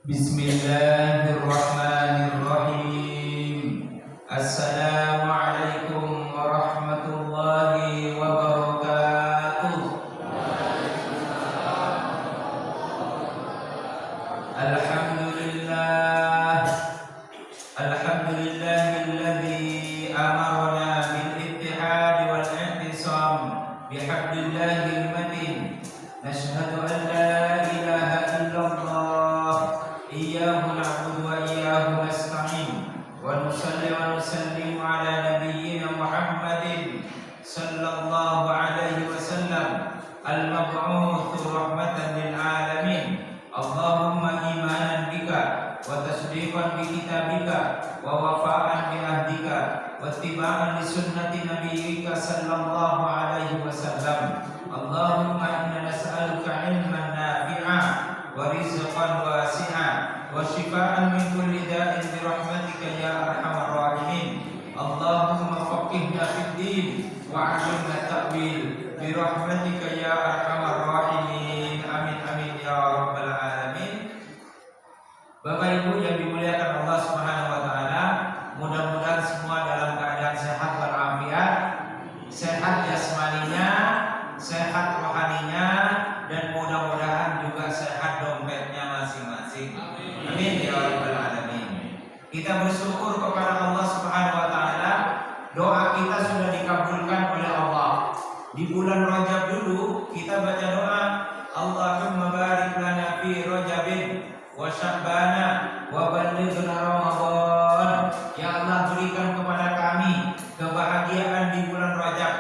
Bismillahirrahmanirrahim. Assalamualaikum warahmatullahi wabarakatuh. Alhamdulillah. Alhamdulillahilladzi amarna bil ittihad wal i'tisam bihablillahil matin. Nashhadu an la ilaha illallah iyyahu na'budu wa iyyahu nasta'in wa nusalli wa nusallimu ala nabiyyina Muhammadin sallallahu alaihi wasallam al-mab'uts rahmatan lil alamin. Allahumma imanan bika wa tasdiqan bi kitabika wa wafa'an bi ahdika wa ittiba'an li sunnati nabiyyika sallallahu alaihi wasallam. Allahumma inna nas'aluka ilman nafi'a wa rizqan wasi'a wa shifaan min kulli da'in bi rahmatika ya arhamar rahimin. Allahumma faqihna fid din wa 'allimna ta'wil bi rahmatika ya arhamar rahimin. Amin amin ya rabbal alamin. Bapak Ibu yang dimuliakan Allah Subhanahu wa taala, mudah-mudahan semua dalam keadaan sehat walafiat, sehat jasmaninya, sehat rohaninya, dan mudah-mudahan juga sehat dompetnya masing-masing. Amin ya rabbal alamin. Kita bersyukur kepada Allah Subhanahu wa taala, doa kita sudah dikabulkan oleh Allah. Di bulan Rajab dulu kita baca doa, Allahumma barik lana fi Rajabin wa Sya'bana wa ballighna Ramadan. Ya Allah, berikan kepada kami kebahagiaan di bulan Rajab,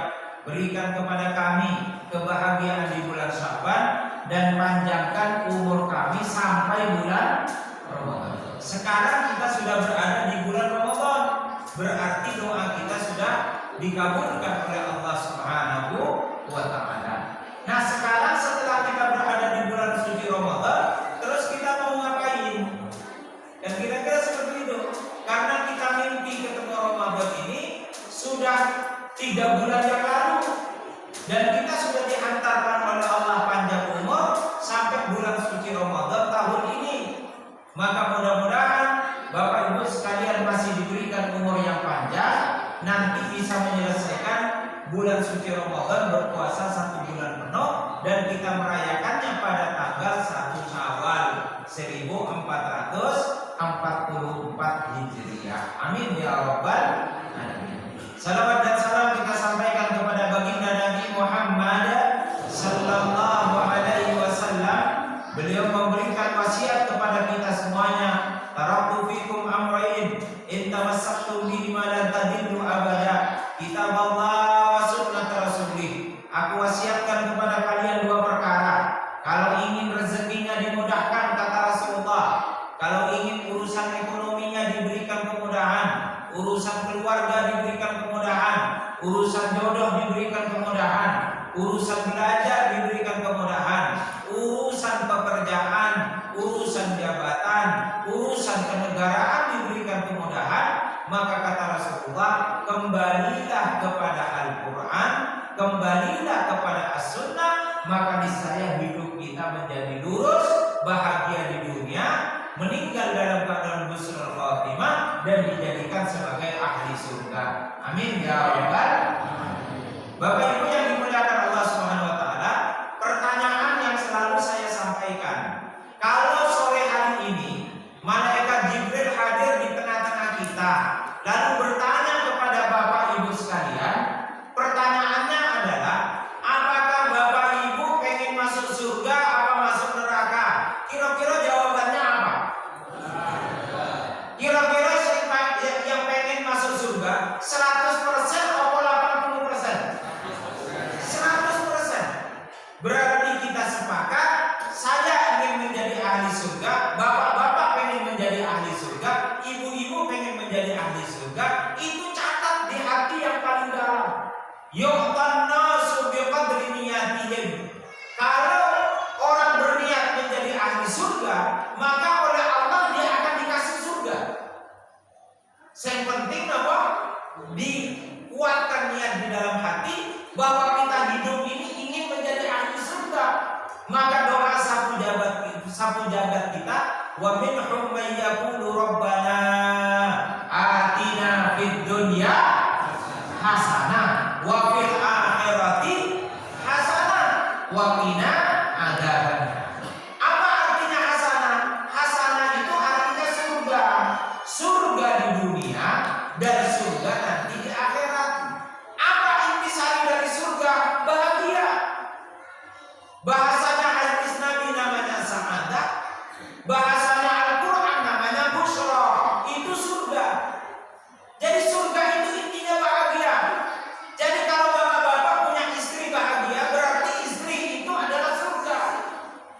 berikan kepada kami kebahagiaan di bulan Sya'ban, dan panjangkan umur kami sampai bulan Ramadan. Sekarang kita sudah berada di bulan Ramadan, berarti doa kita sudah dikabulkan oleh Allah Subhanahu wa taala. Nah, sekarang setelah kita berada di bulan suci Ramadan, terus kita mau ngapain? Dan kira-kira seperti itu. Karena kita mimpi ketemu Ramadan ini sudah 3 bulan yang lalu, dan kita sudah dihantarkan oleh Allah panjang umur sampai bulan suci Ramadan tahun ini. Maka mudah-mudahan Bapak Ibu sekalian masih diberikan umur yang panjang, nanti bisa menyelesaikan bulan suci Ramadan berpuasa 1 bulan penuh, dan kita merayakannya pada tanggal 1 Syawal 1444 Hijriah. Amin ya rabbal alamin. Salawat dan salam kita sampaikan kepada baginda Nabi Muhammad sallallahu alaihi wasallam. Beliau memberikan wasiat kepada kita semuanya, taraktu fikum amrayn in tamassaktum bihima lan tadillu abada, kitaballah wa sunnat rasulih. Aku wasiatkan kepada kalian 2 perkara. Kalau ingin rezekinya dimudahkan, kata Rasulullah, kalau ingin urusan ekonominya diberikan kemudahan, urusan keluarga diberikan kemudahan, urusan jodoh diberikan kemudahan, urusan belajar diberikan kemudahan, urusan pekerjaan, urusan jabatan, urusan kenegaraan diberikan kemudahan, maka kata Rasulullah, kembalilah kepada Al-Quran, kembalilah kepada As-Sunnah, maka niscaya hidup kita menjadi lurus, bahagia di dunia, meninggal dalam keadaan husnul khatimah, dan dijadikan sebagai ahli surga. Amin ya rabbal alamin. Bapak Ibu yang dimuliakan Allah Subhanahu wa taala, pertanyaan yang selalu saya sampaikan, kalau sore hari ini malaikat Jibril hadir di tengah-tengah kita, lalu bertanya kepada Bapak Ibu sekalian, pertanyaannya adalah, apakah Bapak Ibu pengen masuk surga apa masuk neraka? Kira-kira jawabannya apa? Kira-kira yang pengen masuk surga 100% atau 80%? 100%. Berarti kita sepakat, saya ingin menjadi ahli surga, bapak-bapak pengen menjadi ahli surga, ibu-ibu pengen menjadi ahli surga. Itu catat di hati yang paling dalam. Yu'tan nasu biqadri niyatihim. Kalau orang berniat menjadi ahli surga, maka oleh Allah dia akan dikasih surga. Yang penting apa? Dikuatkan niat di dalam hati bahwa kita hidup ini ingin menjadi ahli surga. Maka doa sapu jagat kita wa minhum may yaqulu rabbana atina fid dunya hasanah wa fil akhirati hasanah wa qina adzabannar. Apa artinya hasanah? Hasanah itu artinya surga. Surga di dunia dan surga nanti di akhirat. Apa intisari dari surga? Bahagia. Bahasanya hadis Nabi namanya sa'adah. Bahasanya Al-Quran namanya busyra. Itu surga. Jadi surga itu intinya bahagia. Jadi kalau bapak-bapak punya istri bahagia, berarti istri itu adalah surga.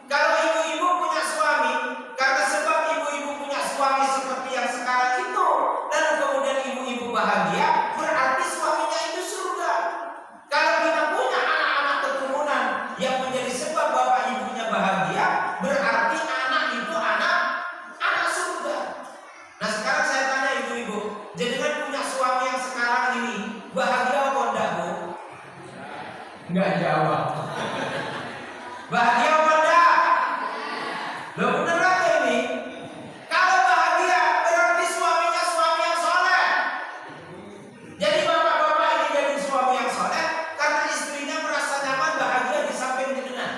Kalau ibu-ibu punya suami, karena sebab ibu-ibu punya suami seperti yang sekarang itu, dan kemudian ibu-ibu bahagia, berarti suaminya itu surga. Kalau kita punya anak-anak keturunan yang menjadi sebab bapak ibunya bahagia, berarti anak itu anak surga. Nah sekarang saya tanya ibu-ibu, jenengan punya suami yang sekarang ini bahagia apa enggak, Bu? Enggak jawab. Bahagia apa enggak? Loh beneran ini? Kalau bahagia berarti suaminya suami yang soleh. Jadi bapak-bapak ini jadi suami yang soleh karena istrinya merasa nyaman bahagia di samping jenengan.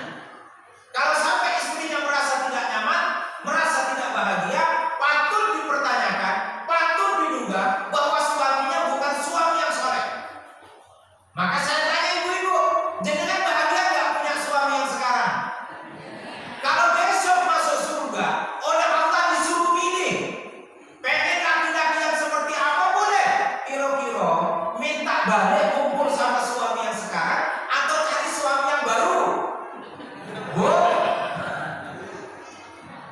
Kalau sampai istrinya merasa tidak nyaman, merasa tidak bahagia, patut dipertanyakan, patut diduga bahwa suaminya bukan suami yang soleh. Maka saya tanya ibu-ibu, jenengan bahagia nggak punya suami yang sekarang? Kalau besok masuk surga, oleh Allah disuruh pilih, pengen laki-laki yang seperti apa boleh? Kira-kira minta balik kumpul sama suami yang sekarang atau cari suami yang baru? Bu,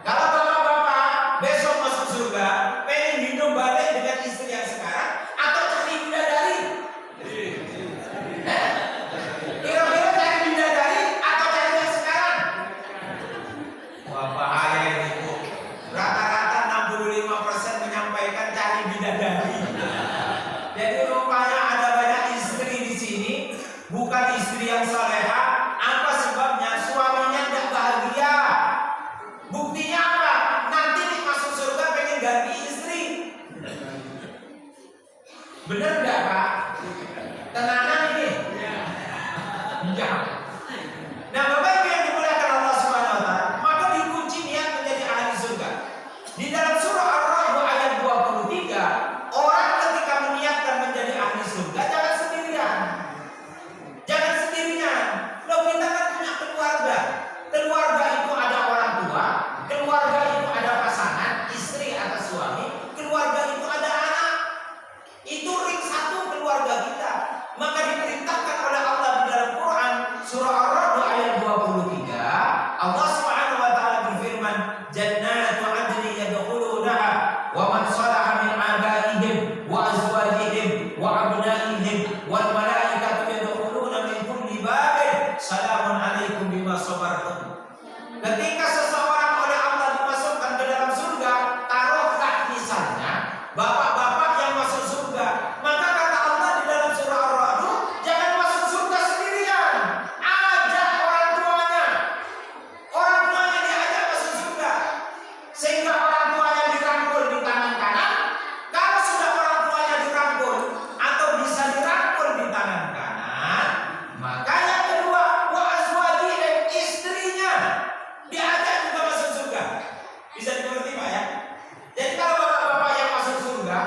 kalau bapak-bapak besok masuk surga, pengen hidup balik dengan istri yang sekarang atau cari bidadari? Kira-kira cari bidadari atau cari yang sekarang? Wah bahaya ini, Bu. Rata-rata 65% menyampaikan cari bidadari. Jadi rupanya ada banyak istri di sini bukan istri yang soleha. Apa sebabnya? Suaminya tidak bahagia. Buktinya apa? Nanti nih masuk surga pengen ganti istri. Bener nggak Pak? Tenanan ini? Iya. Nah Bapak Ibu yang dimuliakan Allah Subhanahu Wa Taala, maka dikunci niat menjadi ahli surga. Di dalam surah Ar-Ra'd ayat 23, orang ketika meniatkan menjadi ahli surga jangan sendirian. Jangan sendirian. Loh kita kan punya keluarga. Keluarga itu ada orang tua, keluarga itu ada pasangan, istri atau suami, keluarga itu ada anak. Itu ring satu keluarga kita. Maka diperintahkan oleh Allah di dalam Quran surah Ar-Ra'd ayat 23, Allah Subhanahu wa taala berfirman, "Jannatu 'adnin yadkhulunaha wa man salaha min abaihim wa azwajihim wa abnaihim wal malaikatu yadkhuluna min kulli babin salamun 'alaikum bima sabartum." Ketika seseorang oleh Allah dimasukkan ke dalam surga, taruhlah misalnya bapak-bapak yang masuk surga, maka kata Allah di dalam surah Ar-Ra'd, jangan masuk surga sendirian, ajak orang tuanya. Orang tuanya diajak masuk surga, sehingga orang tuanya dirangkul di tangan kanan. Kalau sudah orang tuanya dirangkul atau bisa dirangkul di tangan kanan, maka yang kedua wa azwajihim, istrinya diajak juga masuk surga. Bisa dimengerti Pak ya? Jadi kalau bapak-bapak yang masuk surga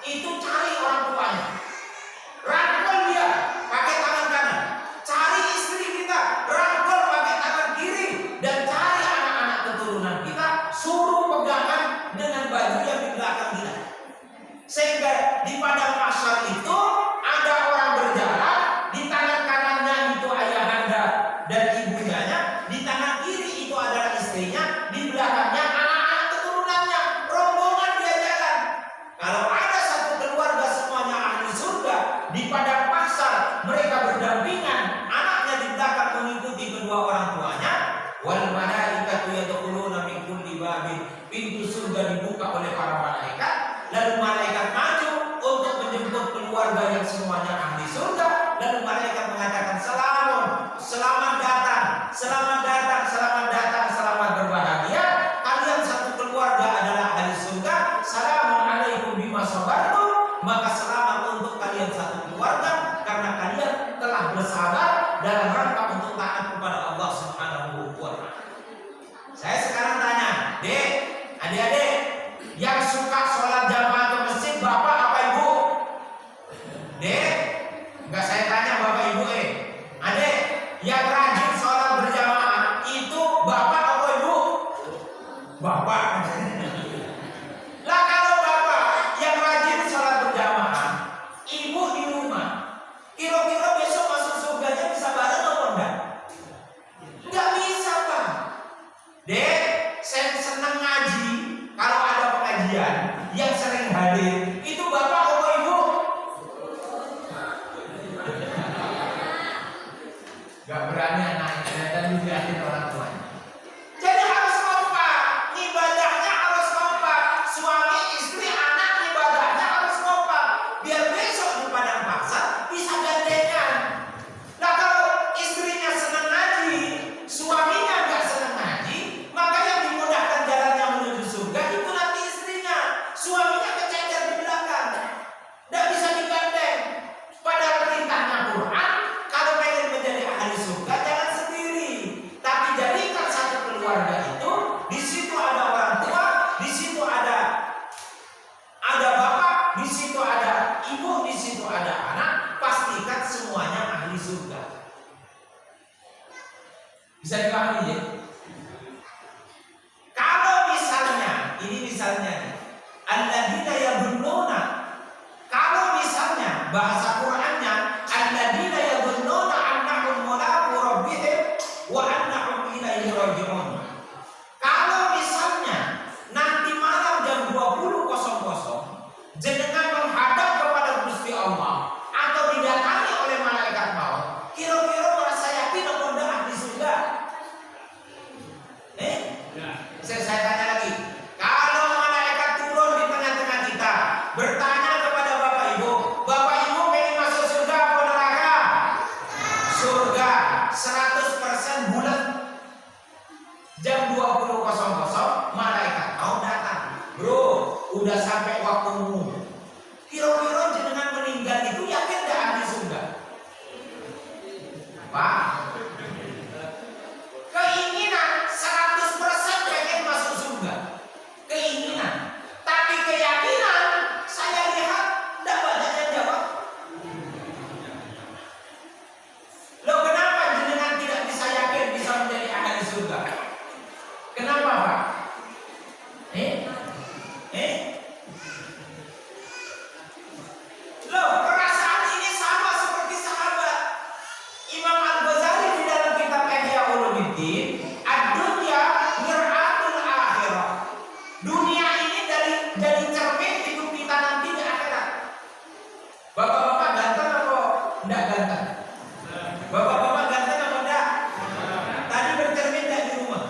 itu cari orang tuanya, rangkul dia pakai tangan kanan, cari istri kita, rangkul pakai tangan kiri, dan cari anak-anak keturunan kita, suruh pegangan dengan baju yang di belakang kita. Sehingga di padang mahsyar itu ada orang berjalan, di tangan kanannya itu ayahanda dan ibunya, di tangan kiri itu adalah istrinya, di belakangnya anak-anak keturunannya, rombongan dia jalan. Kalau ada satu keluarga semuanya ahli surga, di padang mahsyar mereka berdampingan, anaknya di belakang mengikuti kedua orang tuanya, wal malaikatu yadkhuluna min kulli babin, pintu surga dibuka oleh para malaikat, lalu malaikat maju untuk menjemput keluarga yang semuanya ahli surga, lalu malaikat mengatakan selamun, selamat datang, selamat datang, selamat datang, selamat berbahagia, kalian satu keluarga keluarga karena kalian telah bersabar dalam rangka untuk taat kepada Allah Subhanahu wa Ta'ala. Saya sekarang tanya, Dek, adik-adik yang suka sholat jamaah ke masjid, bapak apa ibu? Dek, enggak saya tanya bapak ibu, adik yang rajin sholat berjamaah itu bapak apa ibu? Bapak. Lah kalau bapak yang rajin sholat berjamaah, ibu di rumah, kira-kira besok masuk surganya bisa bareng atau enggak? Enggak bisa, Pak. Dek, saya senang ngaji. Kalau ada pengajian yang sering hadir, itu bapak atau ibu? Gak berani anaknya dan dilihatin orang tuanya. Jadi harus kompak, ibadahnya harus kompak. Suami, istri, anak ibadahnya harus kompak. Biar besok di padang pasar bisa gandengan. Nah kalau istrinya senang ngaji, suaminya gak senang ngaji, maka yang dimudahkan jalannya menuju surga itu nanti istrinya. Suaminya kececer di belakang, gak bisa digandeng. Padahal perintahnya Quran, kalau pengen menjadi ahli surga jangan sendiri, tapi jadikan satu keluarga itu. Di situ ada orang tua, di situ ada bapak, di situ ada ibu, di situ ada anak. Pastikan semuanya ahli surga. Bisa dipahami ya? Kalau misalnya, ini misalnya alladzina yadunnuna, kalau misalnya bahasa Qur'annya alladzina yadunnuna annahum mulaqu rabbihim wa annahum ilaihi raji'un. Kalau misalnya nanti malam jam 20.00 jenengan menghadap kepada Gusti Allah atau didatangi oleh malaikat maut, kira-kira merasa yakin atau enggak ahli surga? Saya tanya lagi, kalau malaikat turun di tengah-tengah kita bertanya kepada bapak ibu pengen masuk surga atau neraka? Surga 100% bulan. Jam 20.00 malaikat mau datang, bro, udah sampai waktumu. Kira-kira jenengan meninggal itu yakin gak ahli surga? Pak, keinginan 100% pengen masuk surga, keinginan. Tapi keyakinan saya lihat tidak banyak yang jawab. Loh kenapa jenengan tidak bisa yakin bisa menjadi ahli surga? Kenapa Pak? Loh perasaan ini sama seperti sahabat Imam Al-Ghazali di dalam kitab Ihya Ulumuddin, ad-dunya mir'atul akhirah. Dunia ini dari cermin hidup kita nanti di akhirat. Bapak-bapak ganteng atau enggak ganteng? Bapak-bapak ganteng atau enggak? Tadi bercermin enggak di rumah?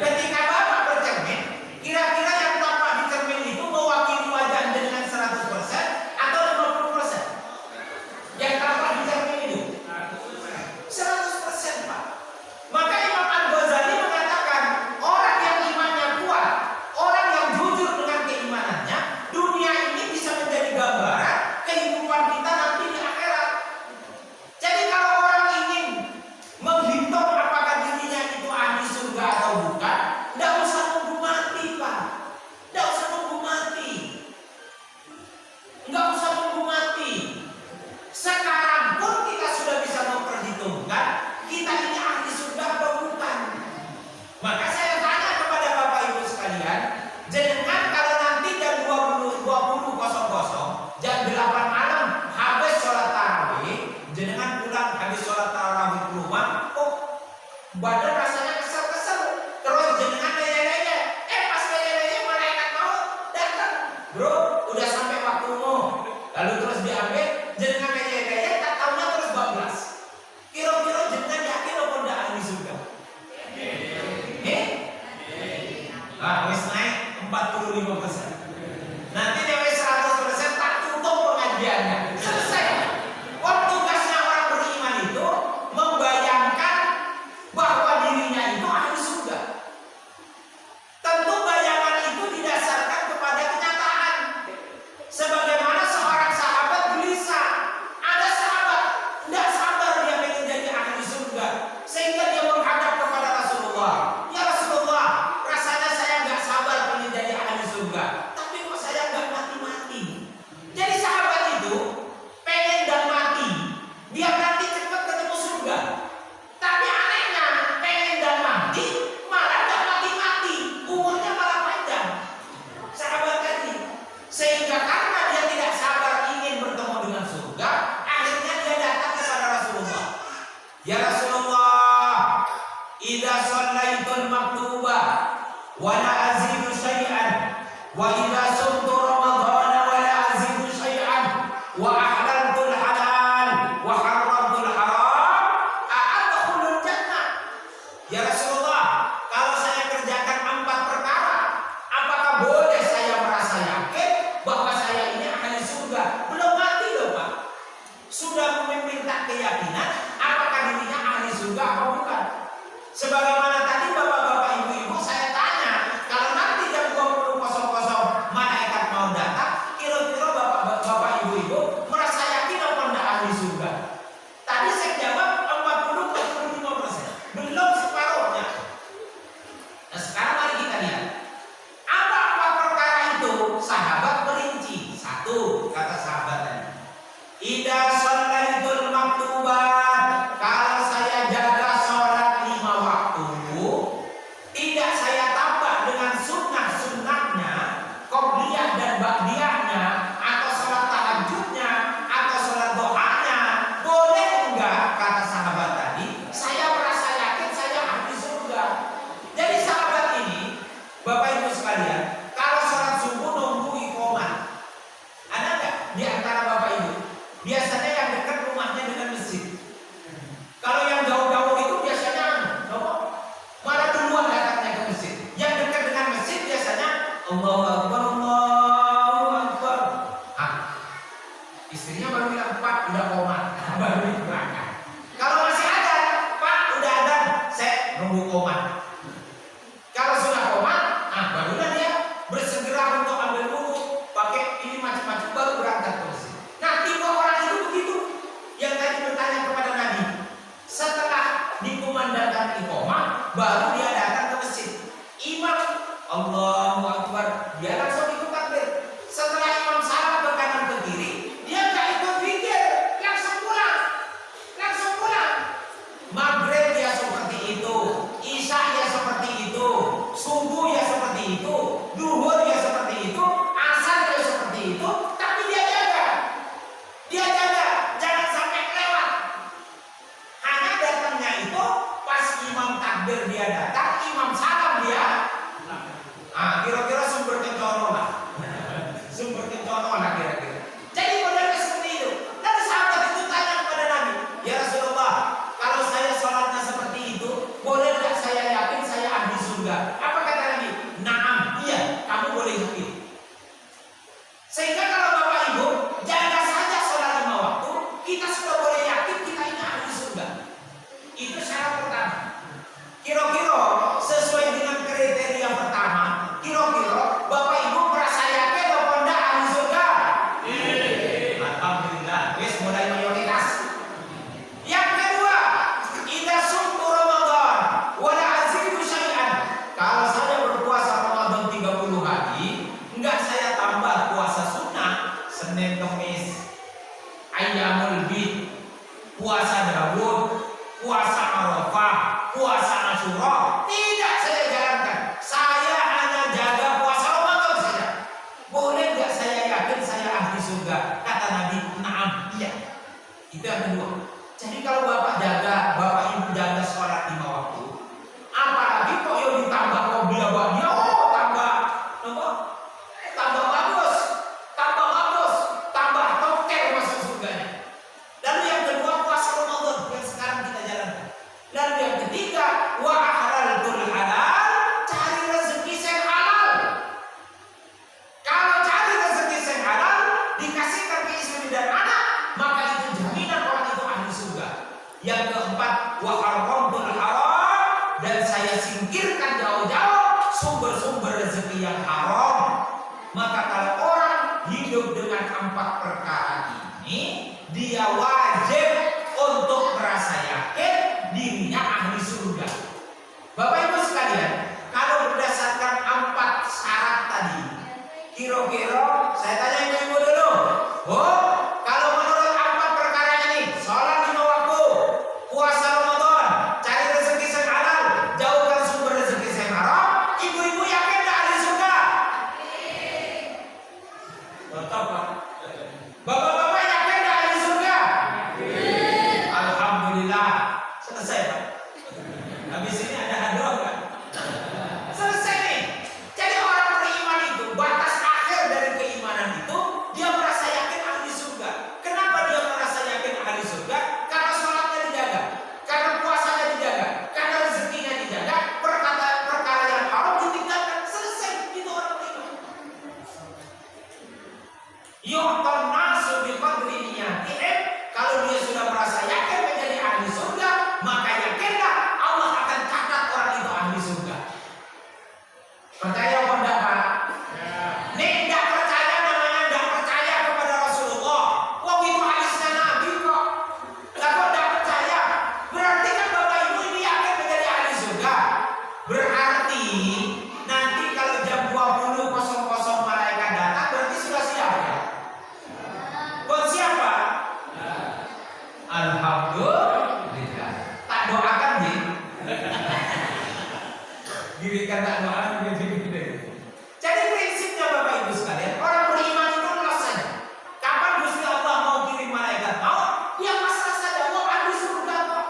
Ketika bapak bercermin, kira-kira yang tampak di cermin itu mewakili wajah dengan 100% atau 50%? Yang tampak di cermin itu 100%, Pak. Maka Imam Al-Ghazali mengatakan orang yang imannya kuat, orang yang jujur dengan keimanannya, dunia ini bisa menjadi gambaran kehidupan kita nanti di akhirat. Jadi kalau orang ingin menghitung apakah dirinya itu ahli surga atau bukan, tidak usah nunggu mati, Pak. Tidak usah nunggu mati. Enggak usah nunggu mati. Sekarang pun kita sudah bisa memperhitungkan kita ini ahli surga atau bukan. Maka saya tanya kepada Bapak Ibu sekalian, jenengan kalau nanti jam 20.00 jam 8 malam habis sholat tarawih, jenengan pulang habis sholat tarawih ke rumah, badan rasanya kesel-kesel, terus jenengan leye-leye, pas leye-leye malaikat maut datang, bro, udah sampai waktumu, lalu terus diambil, jenengan leye-leye, tak tahunya terus bablas. Kira-kira jenengan yakin atau tidak ahli surga? Wis naik 45%. Nanti dia 100% tak tutup pengajiannya. Selesai. Tugasnya orang beriman itu membayangkan bahwa Ya Rasulullah, idza shallaitul maktubah wa la azidu syai'an wa idza sumtu ramadhana wa la azidu syai'an wa ahlaltul halal wa harramtul haram a'adkhulul jannah. Ya Rasulullah, kalau saya kerjakan 4 perkara, apakah boleh saya merasa yakin bahwa saya ini ahli surga? Belum mati loh Pak, sudah meminta keyakinan apakah dirinya ahli surga atau bukan. Sebagaimana tadi bapak-bapak ibu-ibu saya tanya, kalau nanti jam 20.00 malaikat mau datang, kira-kira bapak-bapak ibu-ibu merasa yakin apa enggak ahli surga? Tadi saya jawab 40-45%, belum separuhnya. Nah sekarang mari kita lihat apa perkara itu. Sahabat merinci. 1, kata sahabat tadi, idza shallaitul maktubat, kalau saya jaga sholat 5 waktu, tidak saya tambah dengan sunnah-sunnahnya, qobliyah dan ba'diyahnya, atau sholat tahajudnya, atau sholat doanya, boleh enggak? Kata sahabat tadi, saya merasa yakin saya ahli surga. Jadi sahabat ini, Bapak Ibu sekalian, kalau sholat subuh nunggu iqamah, ada enggak di antara Bapak Ibu? Biasanya yang dekat rumahnya dengan masjid. Kalau yang jauh-jauh itu biasanya malah duluan datangnya ke masjid. Yang dekat dengan masjid biasanya Allahu Akbar, Allahu Akbar. Istrinya baru bilang, Pak udah komat, baru berangkat. Kalau masih ada, Pak udah ada, saya nunggu komat. Kalau sudah komat, barulah dia bersegera untuk ambil wudu, pakai ini macam-macam, baru berangkat ke masjid. Nah, tipe orang itu begitu. Yang tadi bertanya kepada Nabi, setelah dikumandangkan iqamah, baru dia datang ke masjid. Imam Allahu Akbar, dia langsung ikut takbir. Setelah imam salam ke kanan ke kiri, dia nggak ikut zikir, langsung pulang. Langsung pulang. Maghrib ya seperti itu, Isya ya seperti itu, subuh ya seperti itu, duhur ya seperti itu, asar ya seperti itu, tapi dia jaga. Dia jaga, jangan sampai lewat. Hanya datangnya itu pas imam takbir dia datang, imam salam dia. Kira-kira sumber kencono lah. Sumber kencono lah kira-kira. Jadi modelnya seperti itu. Lalu sahabat itu tanya kepada Nabi, ya Rasulullah, kalau saya sholatnya seperti itu, boleh nggak saya yakin saya ahli surga? Apa kata Nabi? Naam, iya, kamu boleh yakin. Sehingga kalau Bapak Ibu jaga saja sholat 5 waktu, kita sudah boleh yakin kita ini ahli surga. Itu syarat pertama. Kira-kira sesuai dengan kriteria pertama, kira-kira Bapak Ibu merasa yakin apa enggak ahli surga? Alhamdulillah, wis mulai mayoritas. Yang kedua, idza sumtu Ramadan wa la azidu syai'an. Kalau saya berpuasa Ramadan 30 hari, enggak saya tambah puasa sunnah, Senin Kamis, Ayyamul Bid, puasa Daud, puasa Arafah, puasa Asyura, tidak saya jalankan. Saya hanya jaga puasa Ramadan saja. Boleh enggak saya yakin saya ahli surga? Kata Nabi, naam, iya. Itu yang kedua. Jadi kalau Bapak Ibu jaga sholat 5 waktu, apalagi kok yang ditambah qobliyah ba'diyah, tambah bagus, tambah toker masuk surganya. Lalu yang kedua puasa Ramadan yang sekarang kita jalankan. Lalu yang ketiga, wa ahlaltul halal, cari rezeki yang halal. Kalau cari rezeki yang halal, dikasihkan ke istri dan anak, maka itu jaminan orang itu ahli surga. Yang keempat, wa harramtul haram, dan saya singkirkan jauh-jauh sumber-sumber rezeki yang haram. Maka kalau orang hidup dengan 4 perkara ini, dia wajib untuk merasa yakin dirinya ahli surga. Bapak Ibu sekalian, kalau berdasarkan 4 syarat tadi, kira-kira saya tanya ibu-ibu dulu, kalau menurut 4 perkara ini, sholat 5 waktu, puasa Ramadan, cari rezeki yang halal, jauhkan sumber rezeki yang haram, ibu-ibu yakin gak ahli surga? Betul Pak. Bapak-bapak yakin gak ahli surga? Alhamdulillah. Selesai Pak. Habis ini ada hadroh kan? Selesai nih. Jadi orang beriman itu batas akhir dari keimanan itu dia merasa yakin ahli surga. Kenapa dia merasa yakin ahli surga? Karena sholatnya dijaga, karena puasanya dijaga, karena rezekinya dijaga, perkara yang haram ditinggalkan. Selesai, itu orang beriman. Yu'tan nasu biqadri niyatihim. Kalau dia sudah merasa yakin menjadi ahli surga, maka yakinlah Allah akan catat orang itu ahli surga. Percaya apa enggak Pak? Nih enggak percaya namanya enggak percaya kepada Rasulullah. Wong itu hadisnya Nabi kok. Lah kok enggak percaya? Berarti kan Bapak Ibu ini yakin menjadi ahli surga. Berarti nanti kalau jam 20.00 malaikat datang berarti sudah siap ya? Buat siapa? Alhamdulillah. Tak doakan nih. Dirikan tak doakan gede-gede. Jadi prinsipnya Bapak Ibu sekalian, orang beriman itu los saja. Kapan Gusti Allah mau kirim malaikat maut, dia pasrah saja, mau ahli surga kok.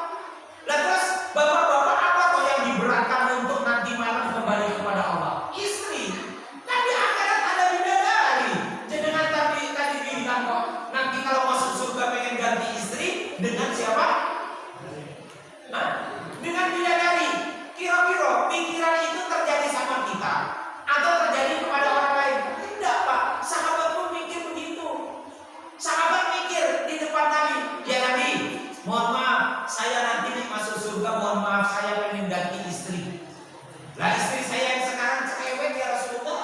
Lah terus bapak-bapak apa toh yang diberatkan untuk nanti malam kembali kepada Allah? Istri. Kan di akhirat ada bidadari. Jenengan tadi bilang kok nanti kalau masuk surga pengen ganti istri dengan siapa? Nah, dengan bidadari. Kira-kira pikiran itu terjadi sama kita atau terjadi kepada orang lain? Tidak Pak. Sahabat pun mikir begitu. Sahabat mikir di depan Nabi, ya Nabi, mohon maaf, saya nanti nih masuk surga, mohon maaf saya pengen ganti istri. Lah istri saya yang sekarang cerewet ya Rasulullah.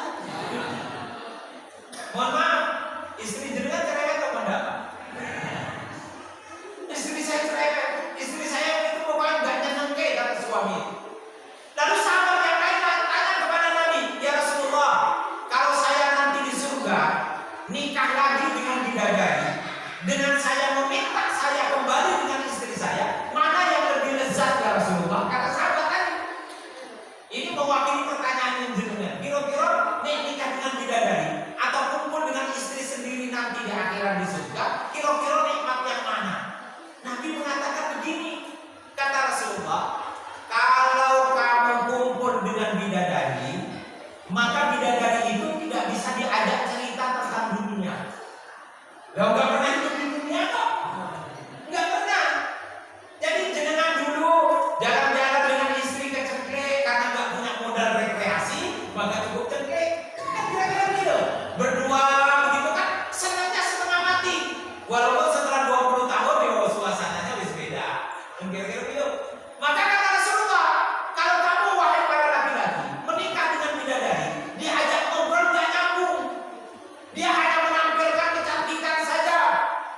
Mohon maaf, istri jenengan cerewet atau enggak? Istri saya cerewet, istri saya itu pokoknya enggak nyenengke kata suami. Lalu sahabat yang lain tanya kepada Nabi, ya Rasulullah, kalau saya nanti di surga nikah lagi dengan bidadari, dengan saya meminta saya kembali dengan istri saya, mana yang lebih lezat ya Rasulullah? Kata sahabat tadi. Ini mewakili pertanyaan yang jenengan. Kira-kira nikah dengan bidadari atau kumpul dengan istri sendiri nanti di akhirat di surga, kira-kira nikmat yang mana? Nabi mengatakan begini, kata Rasulullah, kalau kamu kumpul dengan bidadari, maka bidadari itu tidak bisa diajak cerita tentang dunia. Lah enggak pernah hidup di dunia kok. Enggak pernah. Jadi jenengan dulu jalan-jalan dengan istri ke Cengkeh karena enggak punya modal rekreasi, maka cukup Cengkeh. Kan kira-kira gitu. Berdua begitu kan senangnya setengah mati. Walaupun setelah 20 tahun ya suasananya wis beda. Dan kira-kira gitu. Maka kata Rasulullah, kalau kamu wahai para laki-laki menikah dengan bidadari, diajak ngobrol nggak nyambung. Dia hanya menampilkan kecantikan saja.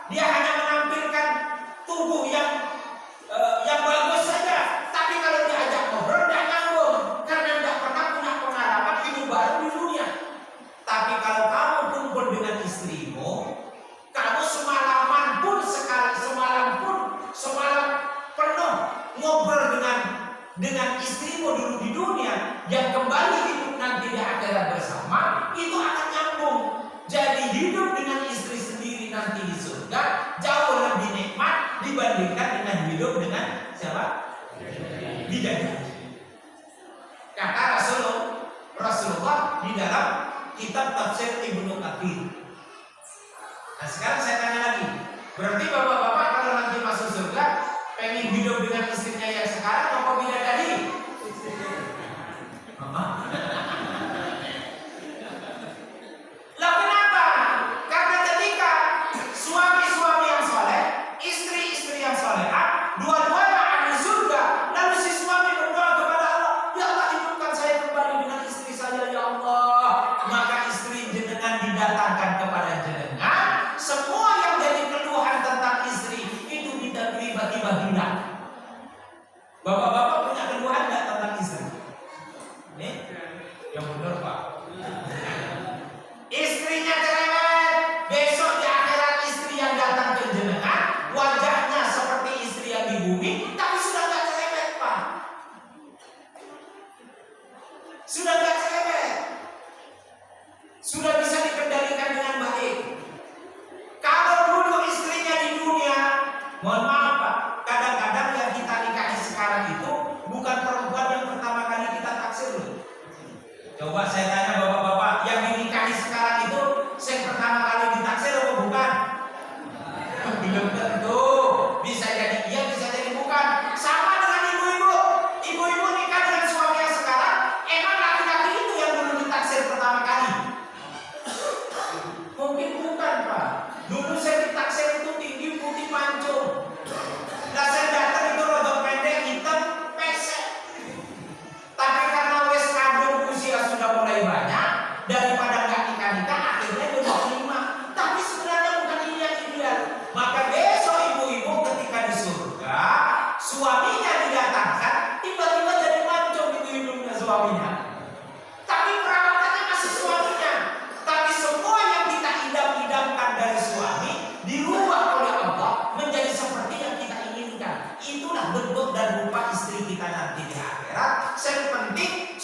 Dia hanya menampilkan tubuh yang bagus saja. Tapi kalau diajak ngobrol nggak nyambung karena nggak pernah punya pengalaman hidup baru di dunia. Tapi kalau kamu kumpul dengan istrimu, kamu semalaman pun semalam penuh ngobrol dengan istrimu dulu di dunia, yang kembali hidup nanti di akhirat bersama, itu akan nyambung. Jadi hidup dengan istri sendiri nanti di surga jauh lebih nikmat dibandingkan dengan hidup dengan siapa? Bidadari. Kata Rasulullah di dalam kitab tafsir Ibnu Katsir. Nah sekarang saya tanya lagi, berarti bapak-bapak kalau nanti masuk surga pengen hidup dengan istrinya yang sekarang apa bidadari? Lah kenapa? Karena ketika suami-suami yang soleh, istri-istri yang solehah, dua-duanya ahli surga, lalu si suami berdoa kepada Allah, ya Allah hidupkan saya kembali dengan istri saya ya Allah. Maka istri jenengan didatangkan kepada jenengan, semua yang jadi keluhan tentang istri itu dibagi-bagikan. Bapak-bapak punya keluhan nggak tentang istri? Nih, yang benar Pak. Istrinya cerewet, besok di akhirat istri yang datang ke jenengan, wajahnya seperti istri yang di bumi, tapi sudah nggak cerewet Pak. Sudah nggak cerewet, sudah bisa dikendalikan dengan baik. Kalau dulu istrinya di dunia, mohon maaf Pak,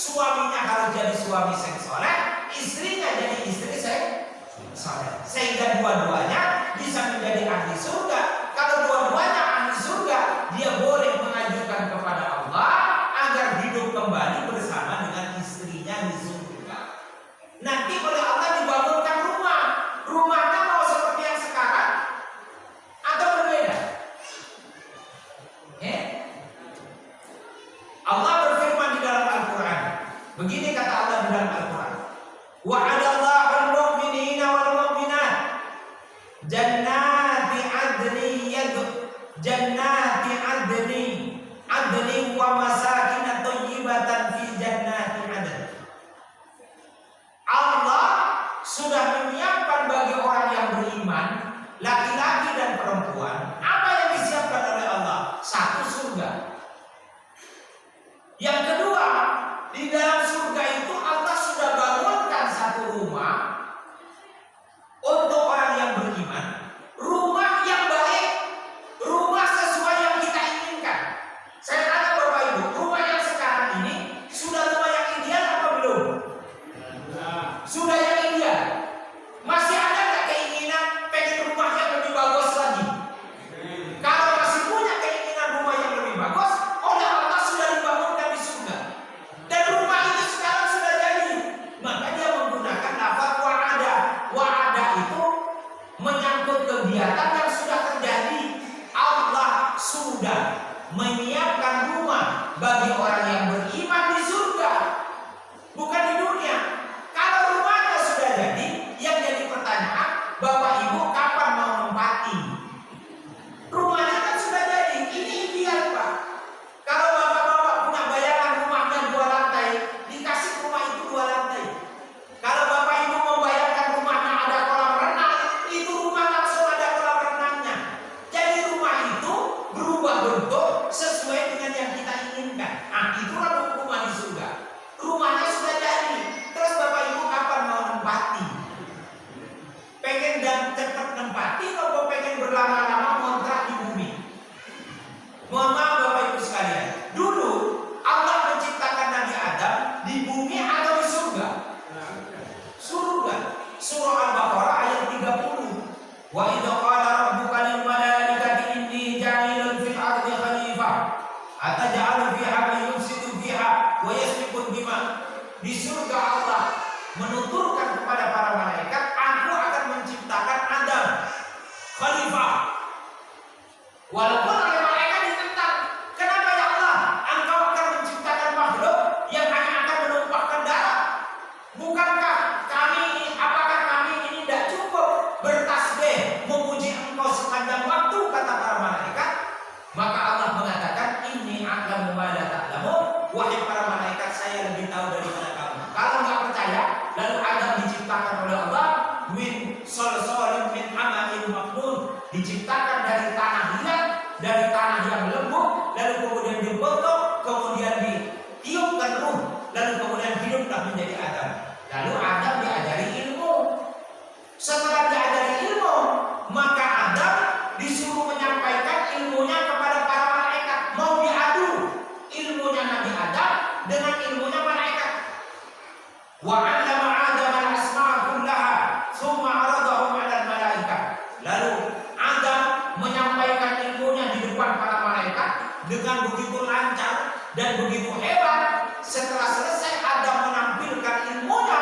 suaminya harus jadi suami yang soleh, istrinya jadi istri yang soleh, sehingga dua-duanya bisa menjadi ahli surga. Kalau dua-duanya ahli surga, dia boleh mengajukan kepada Allah agar hidup kembali bersama dengan istrinya di surga. Nanti oleh Allah dibangunkan rumah. Rumahnya mau seperti yang sekarang atau berbeda? Allah berfirman di dalam Al-Quran. Begini kata Allah di dalam Al-Quran. Wa'adallahu al-mu'minina wal-mu'minat jannati adni wa masakin thayyibatan fi jannati adn. Allah sudah menyiapkan bagi orang yang beriman, laki-laki dan perempuan, apa yang disiapkan oleh Allah? Satu, surga. Yang kedua, di dalam surga itu Allah sudah bangunkan satu rumah untuk orang yang beriman, rumah yang baik, rumah sesuai yang kita inginkan. Saya tanya Bapak Ibu, rumah yang sekarang ini sudah rumah yang ideal apa belum? Sudah yang ideal. Masih ada nggak keinginan pengen rumah yang lebih bagus lagi? Kalau masih punya keinginan rumah yang lebih bagus, oleh Allah sudah dibangunkan di surga. Dan rumah itu sekarang sudah jadi. Maka dia menggunakan lafaz wa'ada. Wa'ada itu menyangkut kegiatan yang sudah terjadi. Allah sudah menyiapkan rumah bagi orang yang beriman di surga, bukan di dunia. Kalau rumahnya sudah jadi, yang jadi pertanyaan, Bapak Ibu kapan mau nempati? Rumahnya kan sudah jadi, ini ideal Pak. Kalau Bapak-bapak punya bayangan rumahnya 2 lantai, dikasih rumah itu 2 lantai. Kalau Bapak Ibu membayangkan rumahnya ada kolam renang, itu rumah langsung ada kolam renangnya. Jadi rumah itu berubah bentuk sesuai dengan yang kita inginkan. Nah, itulah rumah di surga. Rumahnya sudah jadi. Terus Bapak Ibu kapan mau nempati? Pengen dan cepat nempati atau pengen berlama-lama kontrak di bumi? Mohon maaf Bapak Ibu sekalian, dulu Allah menciptakan Nabi Adam di bumi atau di surga? Surga. Surah Al-Baqarah ayat 30. Wa idza qala rabbuka lil malaikati inni ja'ilun fil ardi khalifah ataj'alu fiha man yufsidu fiha wa yasfiku dima. Di surga Allah menuturkan kepada para malaikat, aku akan menciptakan Adam khalifah. Walaupun oleh malaikat ditentang, kenapa ya Allah engkau akan menciptakan makhluk yang hanya akan menumpahkan darah? Bukankah apakah kami ini tidak cukup bertasbih memuji engkau sepanjang waktu, kata para malaikat? Maka Allah mengatakan, inni a'lamu ma la ta'lamun. Wahai para malaikat, saya lebih tahu daripada kamu. Kalau nggak percaya, lalu Adam diciptakan oleh Allah min solsolin min hama'in maknun, diciptakan dari tanah liat, dari tanah yang lembut, lalu kemudian dibentuk, kemudian ditiupkan ruh, lalu kemudian hiduplah menjadi Adam. Lalu Adam diajari ilmu. Setelah diajari ilmu, maka Adam disuruh menyampaikan ilmunya kepada para malaikat. Mau diadu ilmunya Nabi Adam dengan ilmunya malaikat. Wa 'allama Adam al-asma'a kullaha tsumma 'aradahum 'ala al-malaikah. Lalu Adam menyampaikan ilmunya di depan para malaikat dengan begitu lancar dan begitu hebat. Setelah selesai Adam menampilkan ilmunya,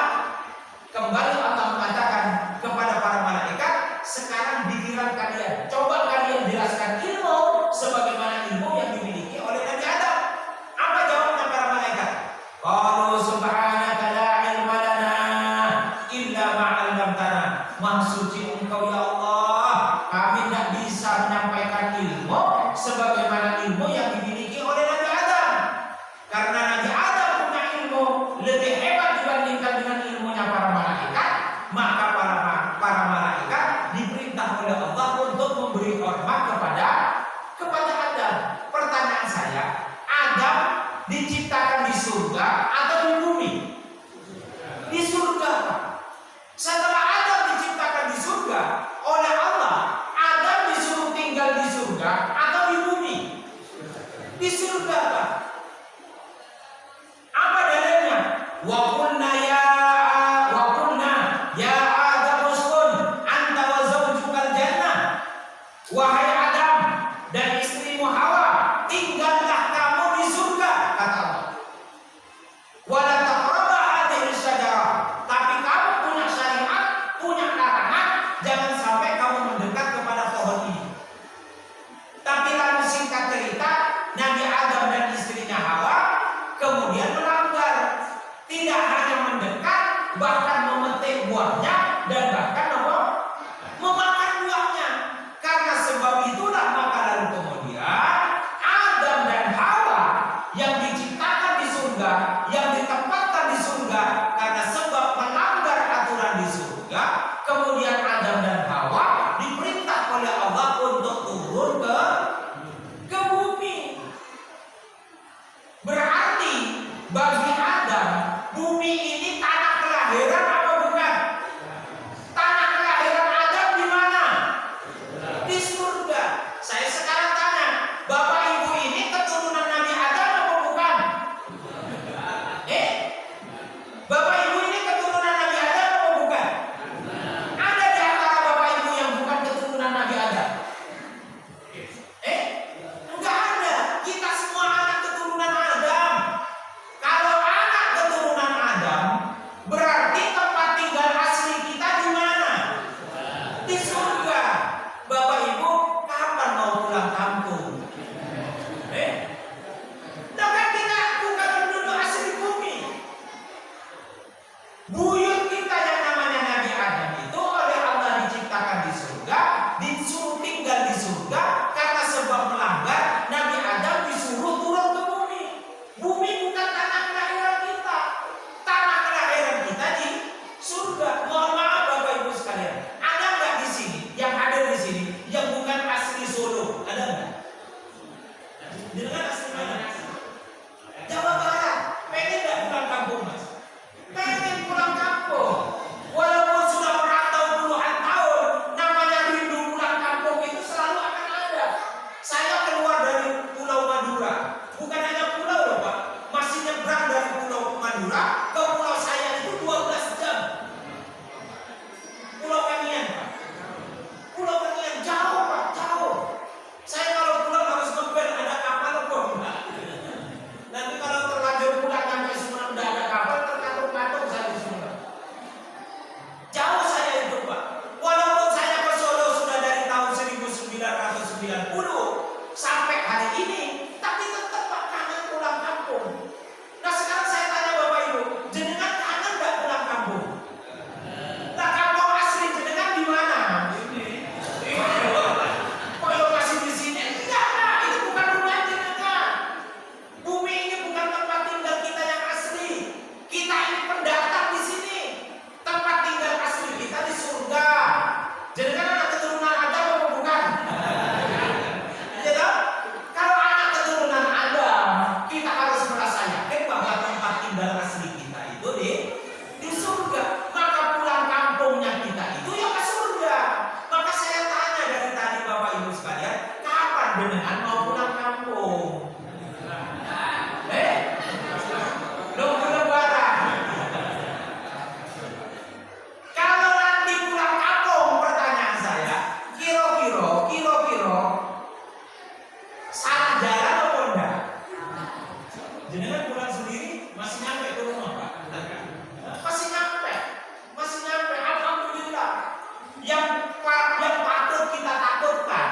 kembali Allah mengatakan kepada para malaikat, sekarang giliran kalian, coba kalian jelaskan ilmu sebagaimana ilmu yang dimiliki oleh Nabi Adam. Apa jawabnya para malaikat? Qalu subhanaka la ilma lana illa ma 'allamtana. Maha suci Engkau ya Allah, kami tidak bisa menyampaikan ilmu sebagaimana ilmu yang dimiliki oleh Nabi Adam. Karena Nabi Adam punya ilmu lebih hebat dibandingkan dengan ilmunya para malaikat, maka para malaikat diperintah oleh Allah untuk memberi hormat kepada Adam. Pertanyaan saya, Adam diciptakan di surga atau di bumi? Di surga. Setelah Adam diciptakan di surga oleh Allah, Adam disuruh tinggal di surga atau di bumi? Di surga, Pak. Apa dalilnya? wa qulna ya Adam uskun anta wa zawjukal jannah. Wahai Adam dan istrimu Hawa, tinggallah kamu di surga, kata Allah. Wala taqrabu hadhihi syajarah, tapi kamu punya syariat, punya larangan, jangan sampai kamu mendekat kepada pohon ini. Tapi lalu singkat cerita, Nabi Adam dan istrinya Hawa kemudian melanggar. Tidak hanya mendekat, bahkan memetik buahnya dan bahkan memakan buahnya. Karena sebab itulah maka lalu kemudian Adam dan Hawa yang diciptakan di surga, yang ditempatkan di surga karena sebab melanggar aturan di surga, kemudian Adam dan Hawa diperintah oleh Allah untuk turun ke bumi. Berarti bagi Adam, bumi ini tanah kelahiran apa bukan? Tanah kelahiran Adam di mana? Di surga. Saya sekarang tanya, Bapak Ibu ini keturunan Nabi Adam apa bukan? Bapak Ibu ini keturunan Nabi Adam apa bukan? Ada di antara Bapak Ibu yang bukan keturunan Nabi Adam? Enggak ada. Kita semua anak keturunan Adam. Kalau anak keturunan Adam, berarti tempat tinggal asli kita di mana? Di surga. Bapak Ibu, kapan mau pulang kampung? Nah kan kita bukan penduduk asli bumi. Buyut kita yang namanya Nabi Adam itu oleh Allah diciptakan di surga, disuruh tinggal di surga karena sebab melanggar. Nabi Adam disuruh turun ke bumi. Bumi bukan tanah kelahiran kita. Tanah kelahiran kita di surga. Mohon maaf Bapak Ibu sekalian, ada nggak di sini yang hadir di sini yang bukan asli Solo? Ada nggak? Dengan asli mana? Jawa Barat. Pengen nggak pulang kampung, Mas? Pengen pulang kampung. Walaupun sudah merantau puluhan tahun, namanya rindu pulang kampung itu selalu akan ada. Saya keluar dari Pulau Madura, bukan hanya pulau loh Pak, masih nyebrang dari Pulau Madura ke pulau saya itu 12 jam. Pulau Kangean Pak, Pulau Kangean jauh Pak, jauh. Saya kalau pulang harus ngebel, ada kapal kok. Nanti kalau terlanjur pulang sampai Sumeneb udah ada kapal, terkatung-katung saya di Sumeneb. Jauh saya itu Pak. Walaupun saya ke Solo sudah dari tahun 1990 sampai hari ini, tapi tetap Pak kangen pulang kampung. Nah sekarang saya tanya Bapak Ibu, jenengan kangen nggak pulang kampung? Nah kampung asli jenengan di mana? Kalau masih di sini, enggak Pak, itu bukan rumah jenengan. Bumi ini bukan tempat tinggal kita yang asli. Kita ini pendatang di sini. Tempat tinggal asli kita di surga. Jenengan anak keturunan Adam apa bukan? Ya toh? Kalau anak keturunan Adam, kita harus merasa yakin bahwa tempat tinggal asli kita itu di surga. Maka pulang kampungnya kita itu ya ke surga. Maka saya tanya dari tadi Bapak Ibu sekalian, kapan jenengan mau pulang kampung? Nunggu lebaran. Kalau nanti pulang kampung, pertanyaan saya, kira-kira salah jalan atau enggak? Jenengan pulang sendiri masih nyampe ke rumah Pak? Masih nyampe. Alhamdulillah. Yang patut kita takutkan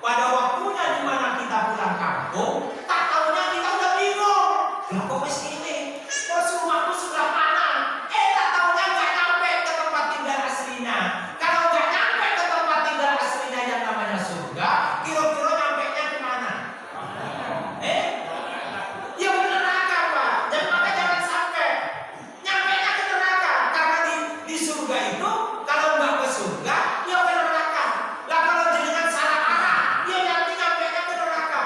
pada waktunya di mana kita pulang kampung, tak taunya kita udah bingung. Lah kok wis ini? Terus rumahku sudah mana? Tak taunya nggak nyampe ke tempat tinggal aslinya. Kalau nggak nyampe ke tempat tinggal aslinya yang namanya surga, kira-kira nyampenya kemana? Ya ke neraka Pak. Maka jangan sampai nyampenya ke neraka. Karena di surga itu kalau nggak ke surga, ya ke neraka. Lah kalau jenengan salah arah, ya nanti nyampenya ke neraka.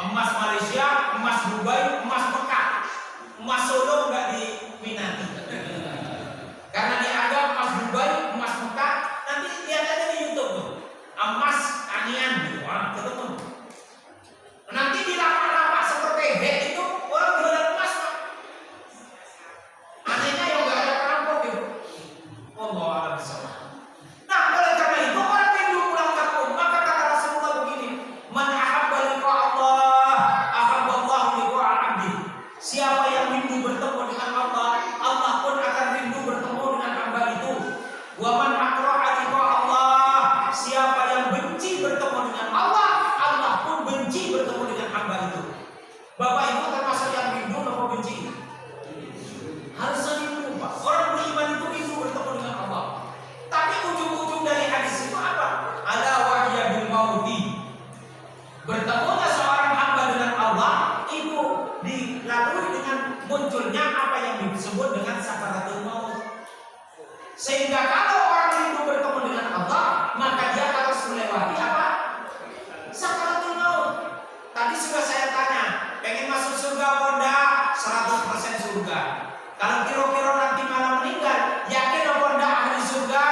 Emas Malaysia, emas Dubai, emas Mekah, emas Solo nggak diminati. Karena dianggap emas Dubai, emas Mekah, nanti lihat aja di YouTube tuh. Emas anian gitu, ketemu. Nanti di lapak-lapak seperti itu orang jualan emas, Pak. Anehnya yang nggak ada perampok gitu. Allah alam bisawab. Nah, oleh karena itu orang rindu pulang kampung, maka kata Rasulullah begini, man ahabba liqa Allah, ahabballahu liqa abdi. Siapa yang rindu bertemu dengan Allah, Allah pun akan rindu bertemu dengan hamba itu. Wa man akraha liqa Allah, siapa yang benci bertemu dengan Allah, Allah pun benci bertemu dengan hamba itu. Bapak Ibu termasuk yang rindu atau benci? Harusnya rindu, Pak. Orang beriman itu rindu bertemu dengan Allah. Tapi ujung-ujung dari hadis itu apa? Ala wahya bil mauti. Bertemunya seorang hamba dengan Allah itu dilalui dengan munculnya apa yang disebut dengan sakaratul maut. Sehingga kalau orang rindu bertemu dengan Allah, maka dia harus melewati apa? Sakaratul maut. Tadi sudah saya tanya, pengen masuk surga apa enggak? 100% surga. Kalau kira-kira nanti malam meninggal, yakin apa enggak ahli surga?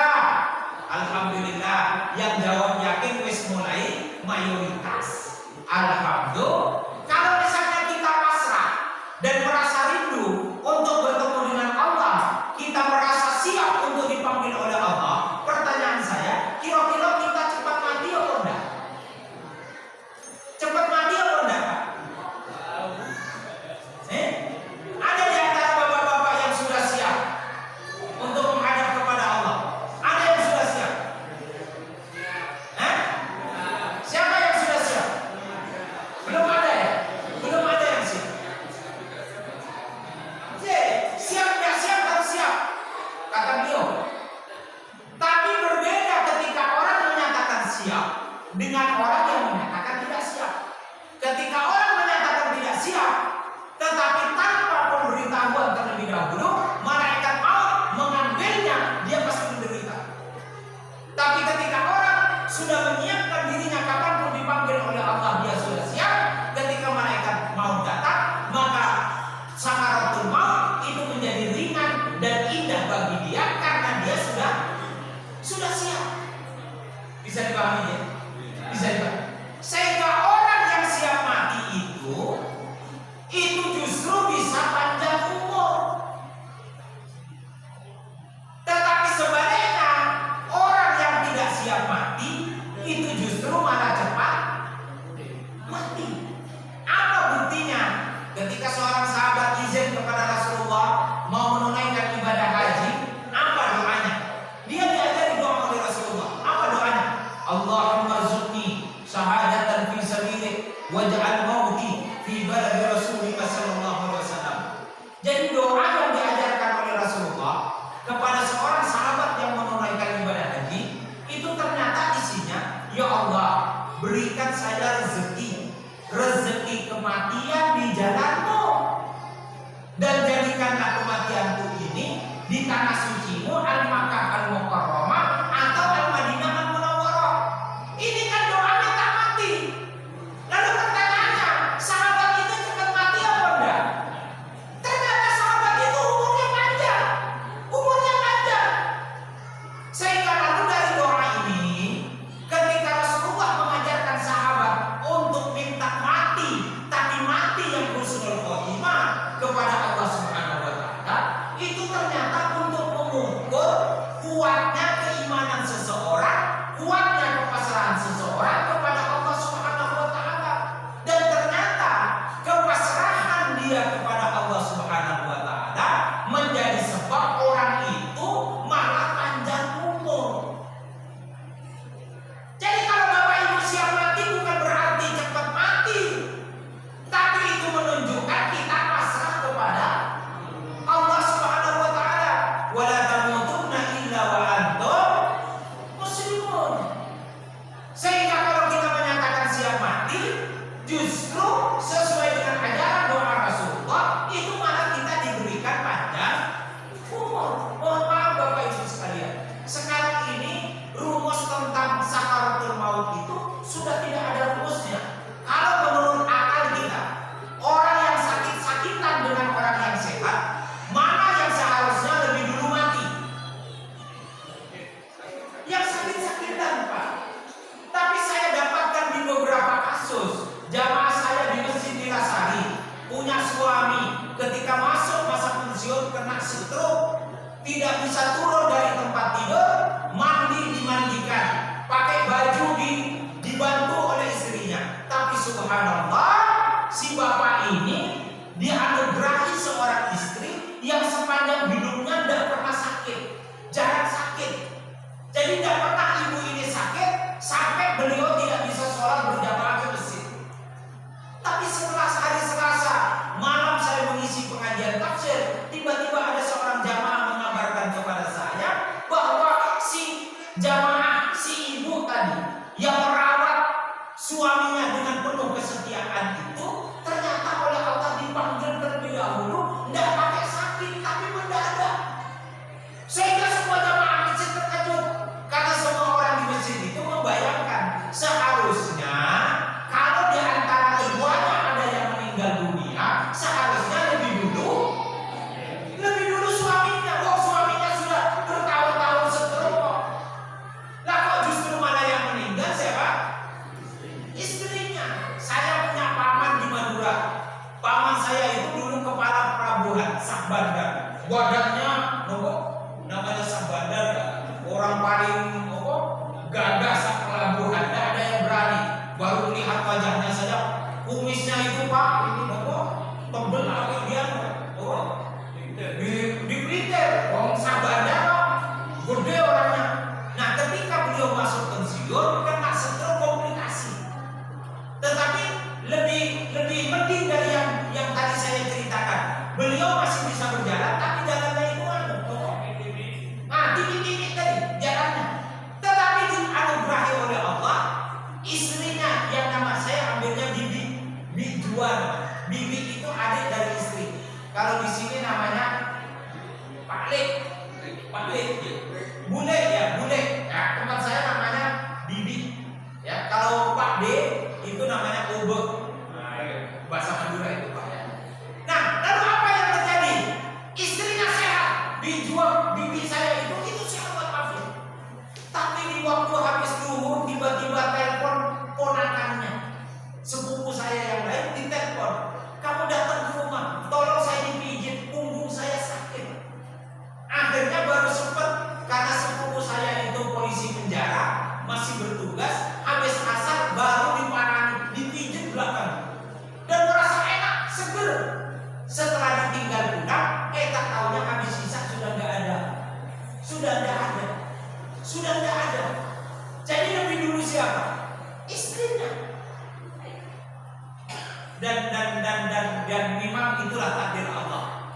Alhamdulillah, yang jawab yakin wis mulai mayoritas. Alhamdulillah. Kalau misalnya kita pasrah dan merasa rindu untuk bertemu dengan Allah, kita merasa siap untuk dipanggil oleh Allah. Pertanyaan saya, kira-kira kita cepat mati atau enggak? Cepat mati atau enggak? Ada di antara bapak-bapak yang sudah siap untuk menghadap kepada Allah? Ada yang sudah siap? Siapa yang sudah siap? Belum ada ya? Belum ada yang siap. Siap nggak siap harus siap, kata beliau. Tapi berbeda ketika orang menyatakan siap dengan orang yang menyatakan tidak siap. Ketika orang menyatakan tidak siap, tetapi tanpa pemberitahuan terlebih dahulu, malaikat maut mengambilnya, dia pasti menderita. Tapi ketika orang sudah menyiapkan dirinya kapanpun dipanggil oleh Allah, dia sudah siap. Ketika malaikat maut datang, maka sakaratul maut itu menjadi ringan dan indah bagi dia karena dia sudah siap. Bisa dipahami ya? Bisa dipahami. Sehingga orang yang siap mati itu justru bisa panjang umur. Tetapi sebaliknya, orang yang tidak siap mati itu justru malah cepat mati. Apa buktinya? Ketika seorang sahabat izin kepada Rasulullah mau menunaikan ibadah haji, apa doanya? Dia diajari doa oleh Rasulullah. Apa doanya? Allahumma rzuqni syahadatan fi sabilik waj'al mauti fi baladi Rasulika sallallahu alaihi wasallam. Jadi doa yang diajarkan oleh Rasulullah kepada seorang sahabat yang menunaikan ibadah haji itu ternyata isinya, ya Allah, berikan saya rezeki kematian di jalan-Mu, dan jadikanlah kematianku ini di tanah suci-Mu, Al-Makkah Al-Mukarramah atau Al-Madinah Al-Munawwarah. Ini kan doa minta mati. Lalu pertanyaannya, sahabat itu cepat mati apa enggak? Ternyata sahabat itu umurnya panjang. Sehingga lalu dari doa ini, ketika Rasulullah mengajarkan sahabat untuk minta mati, tapi mati yang husnul khotimah kepada Allah Subhanahu wa taala, itu ternyata untuk mengukur kuatnya keimanan seseorang, kuatnya kepasrahan seseorang kepada Allah Subhanahu wa taala. Dan ternyata kepasrahan dia kepada Allah Subhanahu wa taala menjadi sebab orang itu malah panjang umur. Jadi kalau Bapak Ibu siap mati bukan berarti cepat mati, tapi itu menunjukkan kita pasrah kepada Allah Subhanahu wa taala. Wala tamutunna illa wa antum muslimun. Sehingga kalau kita menyatakan siap mati, justru sesuai dengan ajaran doa Rasulullah, itu malah kita diberikan panjang umur. Mohon maaf Bapak Ibu sekalian, sekarang ini rumus tentang sakaratul maut itu sudah tidak ada rumusnya. Kalau menurut akal si bapak ini dianugerahi seorang istri yang sepanjang hidupnya tidak pernah sakit, jarang sakit. Jadi tidak pernah ibu ini sakit sampai beliau tidak bisa sholat berjamaah ke masjid. Tapi setelah hari Selasa malam saya mengisi pengajian tafsir, tiba-tiba ada seorang jamaah mengabarkan kepada saya bahwa si jamaah, si ibu tadi yang merawat suaminya dengan penuh kesetiaan itu ternyata oleh Allah dipanggil terlebih dahulu, tidak pakai sakit tapi mendadak. Sehingga semua jamaah masjid terkejut karena semua orang di masjid itu membayangkan seharusnya kalau di antara keduanya ada yang meninggal dunia, seharusnya lebih dulu suaminya. Kok suaminya sudah bertahun-tahun stroke? Lah kok justru malah yang meninggal siapa? Istrinya. Saya punya paman di Madura. Paman saya itu dulu kepala pelabuhan Sah Bandar. Badannya namanya Sah Bandar, orang paling gagah Sah Pelabuhan. Tidak ada yang berani. Baru melihat wajahnya saja, kumisnya itu Pak ini tebel lagi dia. Di Blitar, orang Sah Bandar gede orangnya. Nah, ketika beliau masuk pensiun kena stroke komplikasi. Tetapi lebih mending dari yang tadi saya ceritakan. Beliau masih bisa berjalan, tapi jalannya itu dikit-dikit tadi jalannya. Tetapi dianugerahi oleh Allah, istrinya yang nama saya ambilnya Bibi Juan. Bibi itu adik dari istri. Kalau di sini namanya Pak Lek, Bule ya, Bule. Nah, tempat saya namanya Bibi. Ya, kalau Pak D itu namanya Ube. Nah, bahasa Madura itu Pak ya. Nah, lalu apa yang terjadi? Istrinya sehat, dijual bibi saya itu sehat walafiat. Tapi di waktu habis zuhur tiba-tiba telepon ponakannya, sepupu saya yang lain ditelepon, kamu datang ke rumah, tolong saya dipijit, punggung saya sakit. Akhirnya baru sempat karena sepupu saya itu polisi penjara masih bertugas, habis asar baru diparani, dipijit belakang dan merasa enak, seger. Setelah ditinggal pulang, tak taunya habis sisa sudah nggak ada. Jadi lebih dulu siapa? Istrinya. Dan memang itulah takdir Allah.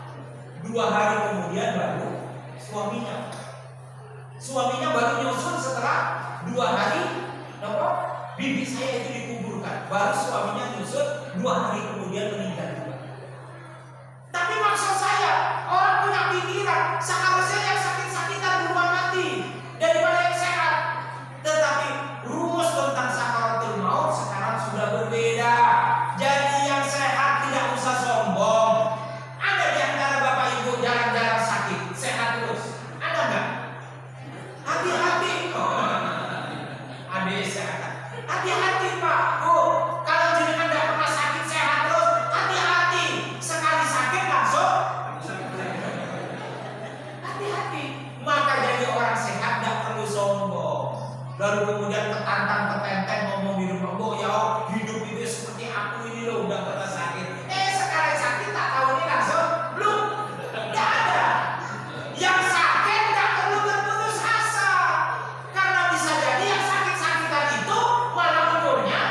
2 hari kemudian baru suaminya. Suaminya baru nyusul setelah 2 hari. Bibi saya itu dikuburkan. Baru suaminya nyusul 2 hari kemudian meninggal juga. Tapi maksud saya, orang punya pikiran seharusnya yang sakit-sakitan duluan mati daripada yang sehat. Tetapi rumus tentang sakaratul maut sekarang sudah berbeda. Jadi yang sehat tidak usah sombong. Ada di antara bapak ibu jarang-jarang sakit, sehat terus. Ada nggak? Hati-hati. Adik sehat. Hati-hati Pak. Kalau jenengan tidak pernah sakit sehat terus, hati-hati. Sekali sakit langsung. Hati-hati. Maka jadi orang sehat tidak perlu sombong. Lalu kemudian ketantang-ketenteng ngomong di rumah, ya hidup itu seperti aku ini loh, udah pernah sakit. Sekali sakit tak tahu ini langsung belum. Tidak ada. Yang sakit tidak perlu berputus asa. Karena bisa jadi yang sakit-sakitan itu malah umurnya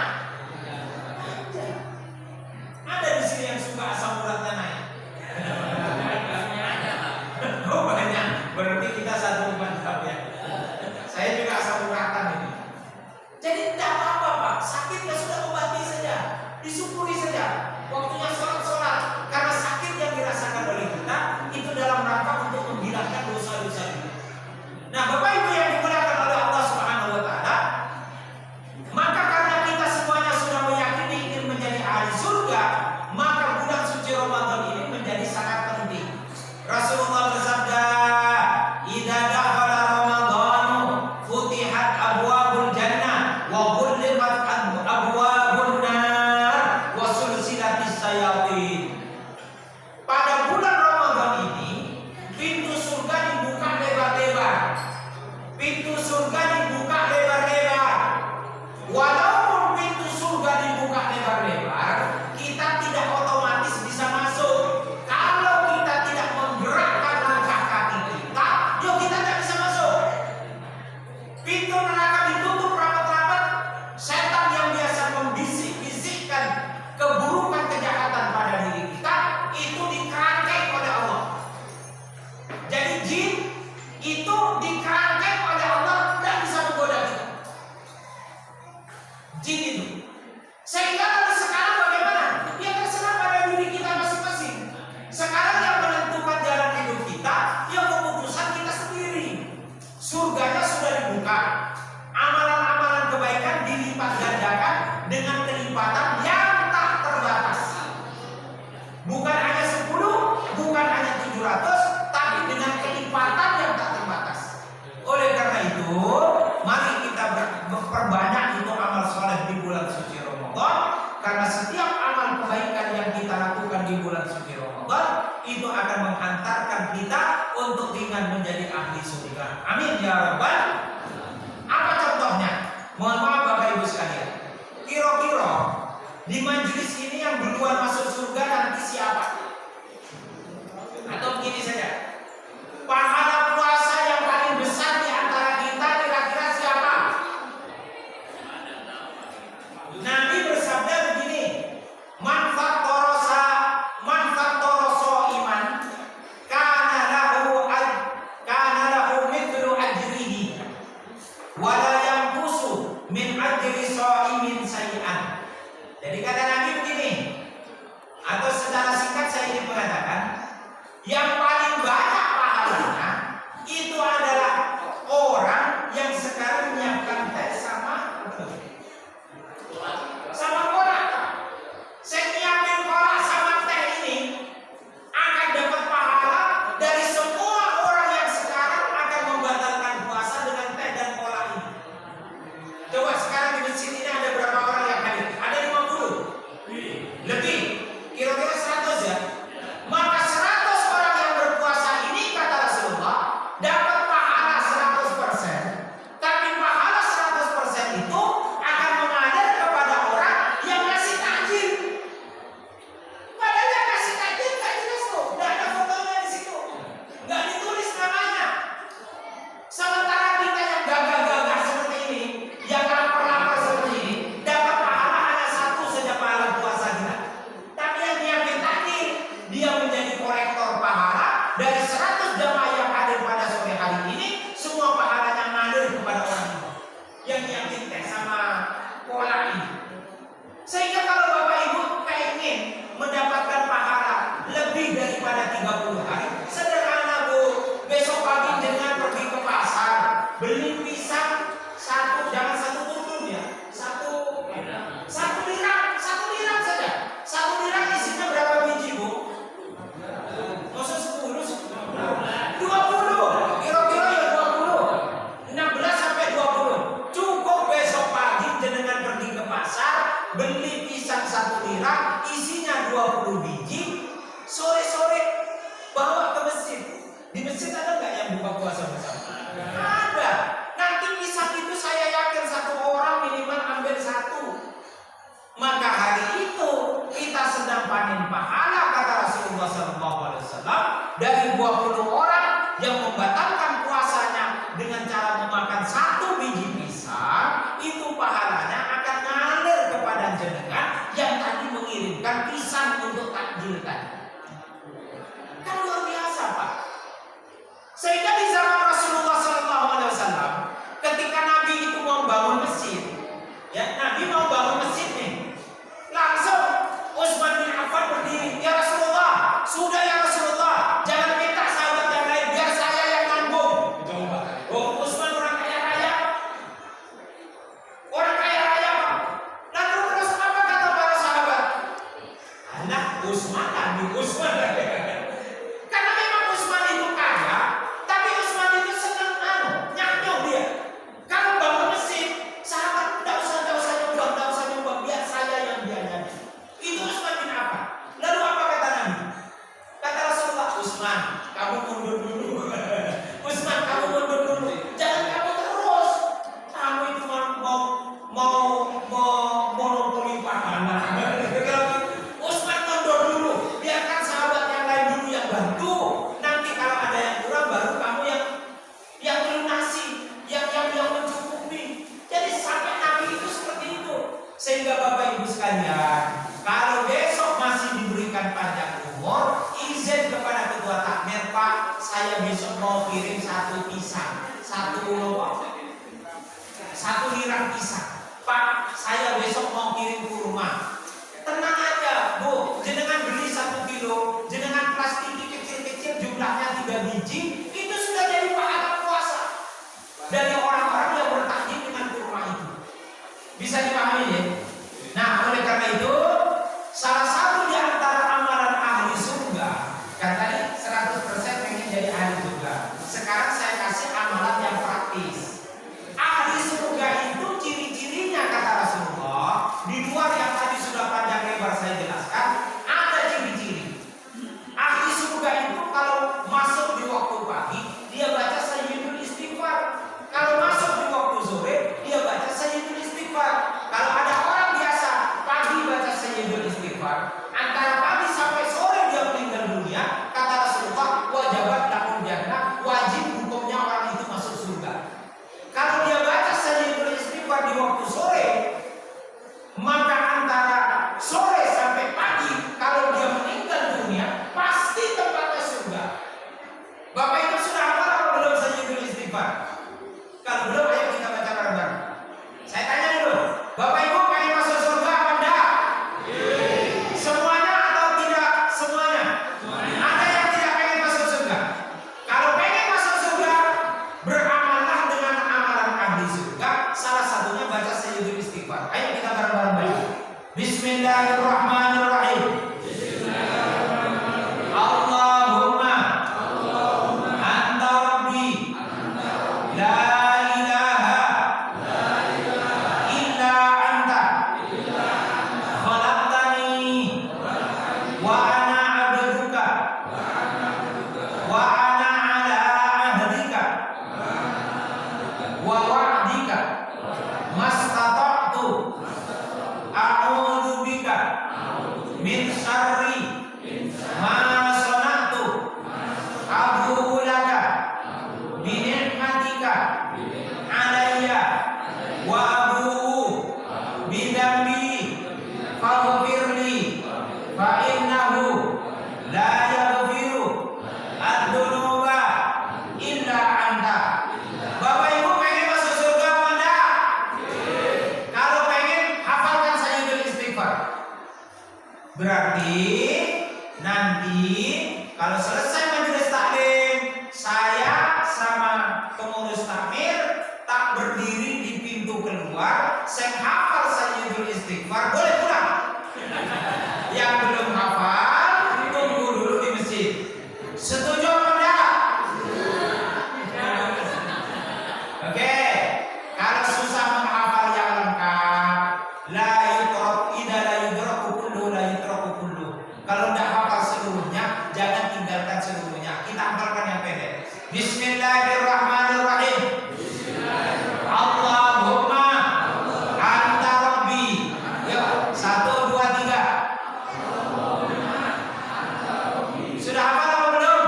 ada di sini yang suka asam uratnya naik. Oh banyak. Berarti kita satu mantap ya. Saya juga asam uratan ini. Jadi tidak apa-apa Pak, sakit ya sudah obati saja, disyukuri saja. Waktunya sholat. Karena sakit yang dirasakan oleh kita itu dalam rangka untuk menghilangkan dosa-dosa kita. Nah, Bapak Ibu yang dimuliakan oleh Allah Subhanahu wa taala, maka karena kita semuanya sudah meyakini ingin menjadi ahli surga, maka bulan suci Ramadan ini menjadi sangat penting. Rasulullah bersabda, "Idza dakhala Ramadhanu futihat abwabul jannah wa ghulliqat abwabun nar wa sulsilatis syayatin." Pada bulan Ramadan ini pintu surga dibuka lebar-lebar. Pintu surga dibuka lebar-lebar. Walaupun pintu surga dibuka lebar-lebar, kita amal kebaikan yang kita lakukan di bulan suci Ramadan itu akan menghantarkan kita untuk ringan menjadi ahli surga. Amin ya rabbal. Apa contohnya? Mohon maaf Bapak Ibu sekalian. Kira-kira di majelis ini yang duluan masuk surga nanti siapa? Atau begini saja. Pahala puasa yang paling besar di antara kita kira-kira siapa? Nabi bersabda begini, man fattoroso iman kana lahu mithlu ajrihi wala yanqusu min ajri shaimin sayyi'an. Jadi kata Nabi begini, atau secara singkat saya ingin mengatakan, yang paling banyak pahalanya itu adalah orang yang sekarang menyiapkan teh sama kolak. Saya nyiapin kolak sama teh ini akan dapat pahala dari semua orang yang sekarang akan membatalkan puasa dengan teh dan kolak ini. Coba sekarang di masjid ini ada berapa orang yang hadir? Ada 50? Lebih? Kira-kira 100 ya? Maka 100 orang yang berpuasa ini kata Rasulullah dapat pahala 100%. Tapi pahala 100% itu akan mengalir kepada orang yang ngasih takjil. Padahal yang ngasih takjil nggak jelas tuh, nggak ada fotonya di situ, nggak ditulis namanya. Sementara kita yang gagah-gagah seperti ini, yang lapar-lapar seperti ini, dapat pahala hanya 1 saja pahala puasa kita. Tapi yang nyiapin takjil, dia menjadi kolektor pahala dari 100 jamaah yang hadir pada sore hari ini, semua pahalanya mengalir kepada orang itu yang nyiapin teh sama kolak ini. Sehingga kalau Bapak Ibu pengen mendapatkan pahala lebih daripada 30 hari, sederhana Bu. Besok pagi dengan pergi ke pasar, beli pisang satu, jangan satu tutun ya, satu lirang saja. 1 lirang isinya berapa biji Bu? Masa 10? 20, kira-kira ya 20, 16 sampai 20. Cukup besok pagi jenengan pergi ke pasar, beli pisang 1 lirang, isinya 20 biji, sore-sore bawa ke masjid. Di masjid ada nggak yang buka puasa bersama? Ada. Nanti pisang itu saya yakin 1 orang minimal ambil 1. Maka hari itu kita sedang panen pahala kata Rasulullah SAW dari 20 orang yang membatalkan puasanya dengan cara memakan 1 biji pisang, itu pahalanya akan ngalir kepada jenengan yang tadi mengirimkan pisang untuk takjil tadi. Kan luar biasa Pak. Sehingga di zaman Rasulullah SAW, ketika Nabi itu mau bangun masjid, ya Nabi mau bangun masjid nih, langsung Utsman bin Affan berdiri, ya Rasulullah, sudah ya Rasulullah, jangan minta sahabat yang lain, biar saya yang nanggung. Oh, Utsman orang kaya raya, lalu terus apa kata para sahabat? Anak Utsman, Nabi Utsman. Karena memang Utsman itu kaya, tapi Utsman itu senang nyanyong dia. Kalau bangun masjid, sahabat tidak usah nyumbang, biar saya yang biayanya. Itu Utsman bin Affan. Lalu apa kata Nabi? Kata Rasulullah, Utsman, kamu mundur dulu. Utsman, kamu mundur dulu. Jangan kamu terus. Kamu itu mau monopoli pahala. Utsman mundur dulu. Biarkan sahabat yang lain dulu yang bantu. Nanti kalau ada yang kurang baru kamu yang melunasi, yang mencukupi. Jadi sampai Nabi itu seperti itu. Sehingga Bapak Ibu sekalian, kalau besok masih diberikan panjang umur, izin kepada ketua takmir, Pak, saya besok mau kirim 1 pisang, 1 lirang pisang. Pak, saya besok mau kirim kurma. Tenang aja Bu, jenengan beli 1 kilo, jenengan plastiki kecil-kecil jumlahnya 3 biji, itu sudah jadi pahala puasa dari orang-orang yang bertakjil dengan kurma itu. Bisa dipahami ya? Nah, oleh karena itu, salah satu di antara amalan ahli surga, kan tadi 100% pengen jadi ahli surga. Sekarang saya kasih amalan yang praktis. Ahli surga itu ciri-cirinya kata Rasulullah, di luar yang tadi sudah panjang lebar saya jelaskan. wa ana abduka wa ana ala ahdika wa wa'dika mastata'tu a'udzu bika min syarri ma sana'tu abu'u laka bi ni'matika alayya wa abu'u bi dambi faghfirli fa innahu la yaghfiru ad-dunuba illa anta. Bapak Ibu pengen masuk surga apa enggak? Kalau pengen, hafalkan Sayyidul Istighfar. Berarti nanti kalau selesai majelis taklim, saya sama pengurus takmir tak berdiri di pintu keluar, saya hafal Sayyidul Istighfar, boleh pulang. Yang belum hafal, tunggu dulu di masjid. Setuju apa enggak? Oke. Kalau susah menghafal yang lengkap, la yudrak idza la yudraku kullu la yudraku kullu. Kalau enggak hafal seluruhnya, jangan tinggalkan seluruhnya. Kita hafalkan yang pendek. Bismillahirrahmanirrahim. Allahumma anta rabbi. Yuk, 1 2 3. Sudah hafal apa belum?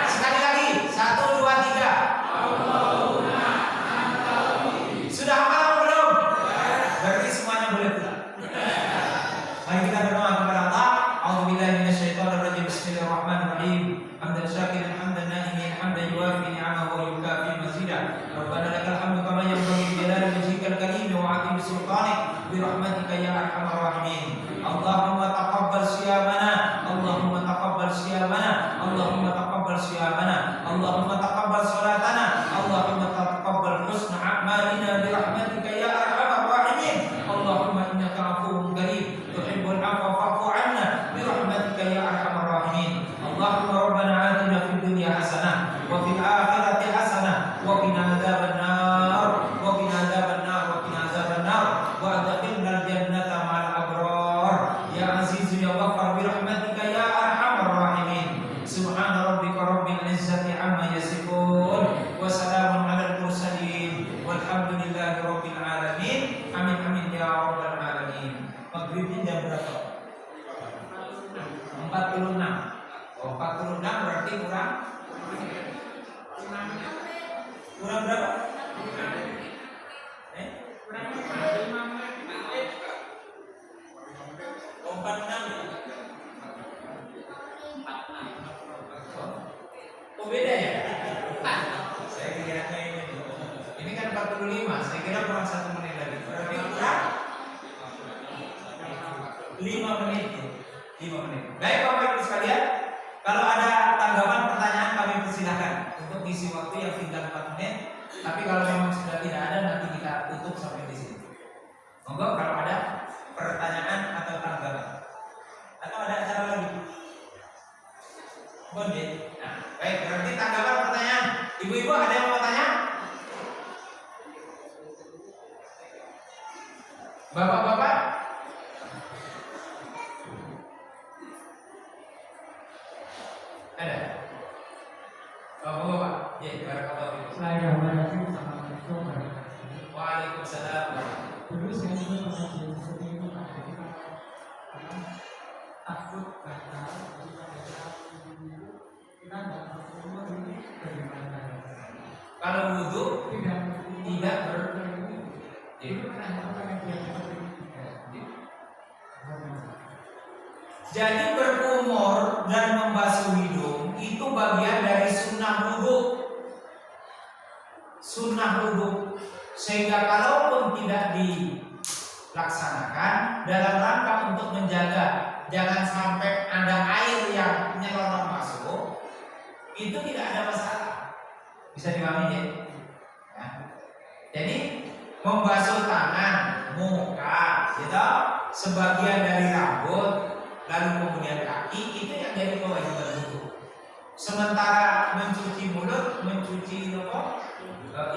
Sekali lagi. 1 2 3. Sudah hafal apa belum? Berarti semuanya boleh pulang. Mari kita berdoa kepada Allah. A'udzubillahi minasyaitonirrajim. Bismillahirrahmanirrahim. Hamdan syakiran hamdan na'imin hamdan yuwafi ni'amahu wa yukafi mazidah. Rabbana lakal hamdu kama yanbaghi li jalali wajhikal karim wa 'azimi sultanik bi rahmatika ya arhamar rahimin. Allahumma taqabbal siyamana, Allahumma taqabbal siyamana, Allahumma taqabbal siyamana, Allahumma taqabbal salatana, Allahumma taqabbal husna a'malina bi rahmatika ya arhamar rahimin. Allahumma innaka 'afuwwun karim tuhibbul 'afwa fa'fu 'anna bi rahmatika ya arhamar rahimin. Allahumma rabbana atina fid dunya hasanah wa fil akhirati hasanah wa qina adzabannar wa qina adzabannar wa qina adzabannar wa adkhilna al-jannata ma'al abrar ya aziz ya ghaffar bi rahmatika ya arhamar rahimin. Subhana rabbika rabbil izzati amma yasifun wa salamun 'alal mursalin walhamdulillahi rabbil alamin. Amin amin ya rabbal alamin. Maghribnya jam berapa? 46. Oh, 46 berarti kurang berapa? Kurang 5 menit. Oh, 46 ya? Oh, beda ya? Saya kira ini kan 45, saya kira kurang 1 menit lagi. Berarti kurang 5 menit. 5 menit. Baik Bapak Ibu sekalian, kalau ada tanggapan pertanyaan kami persilahkan untuk isi waktu yang tinggal 4 menit. Tapi kalau memang sudah tidak ada, nanti kita tutup sampai di sini. Monggo kalau ada pertanyaan atau tanggapan. Atau ada acara lagi? Boleh. Nah, baik, berarti tanggapan pertanyaan. Ibu-ibu ada yang mau tanya? Bapak-bapak? Ada? Bapak-bapak? Ya, barakallahu. Assalamualaikum warahmatullahi wabarakatuh. Waalaikumsalam. Dulu saya juga pernah jadi seperti itu Pak. Jadi karena takut batal, jadi pada saat itu kita nggak berumur ini bagaimana? Kalau wudhu Tidak Itu pernah melakukan yang seperti itu. jadi berkumur dan membasuh hidung itu bagian dari sunnah wudhu. Sunnah wudhu. Sehingga kalaupun tidak dilaksanakan dalam rangka untuk menjaga jangan sampai ada air yang nyelonong masuk, itu tidak ada masalah. Bisa dipahami ya? Ya. Jadi membasuh tangan, muka, gitu, sebagian dari rambut, lalu kemudian kaki, itu yang jadi kewajiban wudhu. Sementara mencuci mulut, mencuci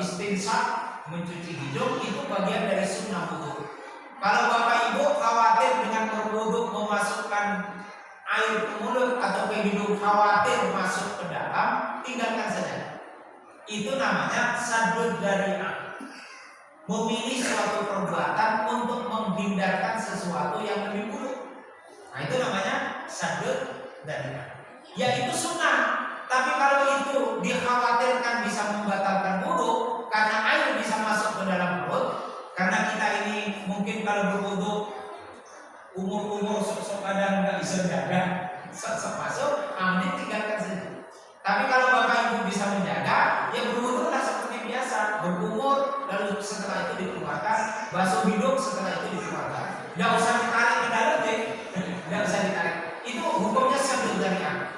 istinsyak, mencuci hidung itu bagian dari sunnah wudhu. Kalau Bapak Ibu khawatir dengan berwudhu memasukkan air ke mulut atau ke hidung khawatir masuk ke dalam, tinggalkan saja. Itu namanya saddud dzari'ah. Memilih suatu perbuatan untuk menghindarkan sesuatu yang lebih buruk. Nah, itu namanya saddud dzari'ah. Yaitu sunnah. Tapi kalau itu dikhawatirkan bisa membatalkan wudu karena air bisa masuk ke dalam perut, karena kita ini mungkin kalau berwudu umur sok kadang nggak bisa jaga, sok masuk, amin tinggalkan saja. Tapi kalau bapak ibu bisa menjaga, ya berwudulah seperti biasa, berkumur, lalu setelah itu dikeluarkan, basuh hidung setelah itu dikeluarkan. Nggak usah ditarik ke dalam deh, nggak usah ditarik. Itu hukumnya saddud dzari'ah.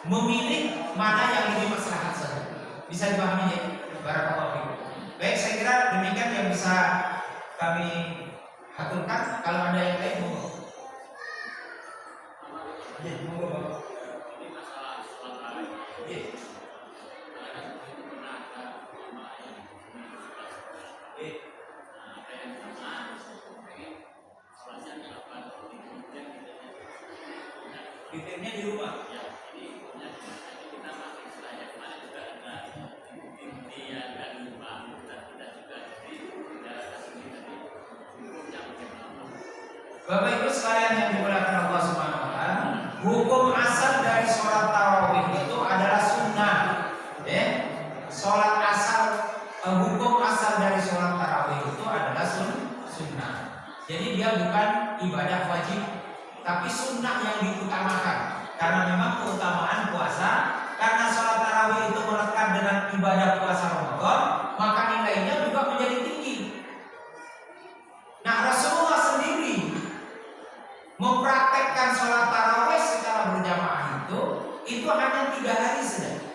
Memilih mana yang lebih maslahat saja. Bisa dipahami ya? Barakallahu fikum. Baik, saya kira demikian yang bisa kami aturkan. Kalau ada yang lain monggo. Ya, monggo Bapak. Ini masalah sholat tarawih. Ya. Witirnya di rumah. Bapak Ibu sekalian yang dimuliakan Allah Subhanahu wa taala, hukum asal dari sholat tarawih itu adalah sunnah. Sholat asal, hukum asal dari sholat tarawih itu adalah sunnah. Jadi dia bukan ibadah wajib, tapi sunnah yang diutamakan. Karena memang keutamaan puasa, karena sholat tarawih itu melekat dengan ibadah puasa Ramadan, maka nilainya juga menjadi tinggi. Nah, Rasulullah sendiri mempraktekkan sholat tarawih secara berjamaah itu hanya 3 hari saja.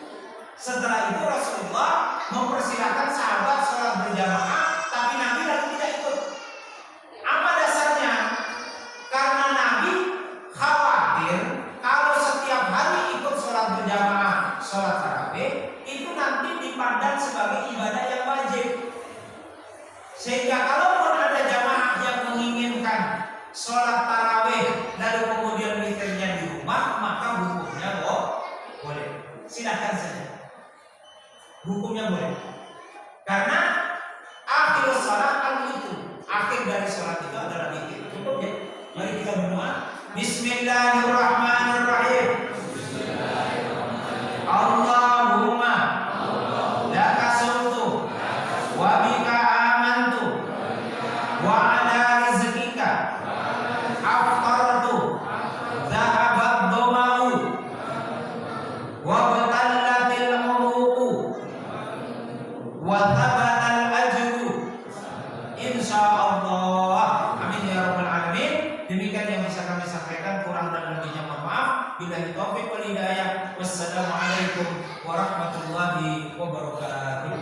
Setelah itu Rasulullah mempersilahkan sahabat sholat berjamaah, tapi Nabi lalu tidak ikut. Apa dasarnya? Karena Nabi khawatir kalau setiap hari ikut sholat berjamaah, sholat tarawih itu nanti dipandang sebagai ibadah yang wajib. Sehingga kalaupun ada jamaah yang menginginkan sholat tarawih lalu kemudian witirnya di rumah, maka hukumnya boleh. Silahkan saja. Hukumnya boleh. Karena akhir sholat itu, akhir dari sholat itu adalah witir. Cukup ya. Mari kita berdoa. Bismillahirrahmanirrahim. Allahumma laka sumtu wa bika amantu wa ala rizqika aftartu dhahabat dhama'u wa batallatil uruqu wa thabatal ajru insyaallah. Amin ya rabbal alamin. Demikian yang bisa kami sampaikan, kurang dan lebihnya mohon maaf. Billahi taufiq wal hidayah. Wassalamualaikum warahmatullahi wabarakatuh.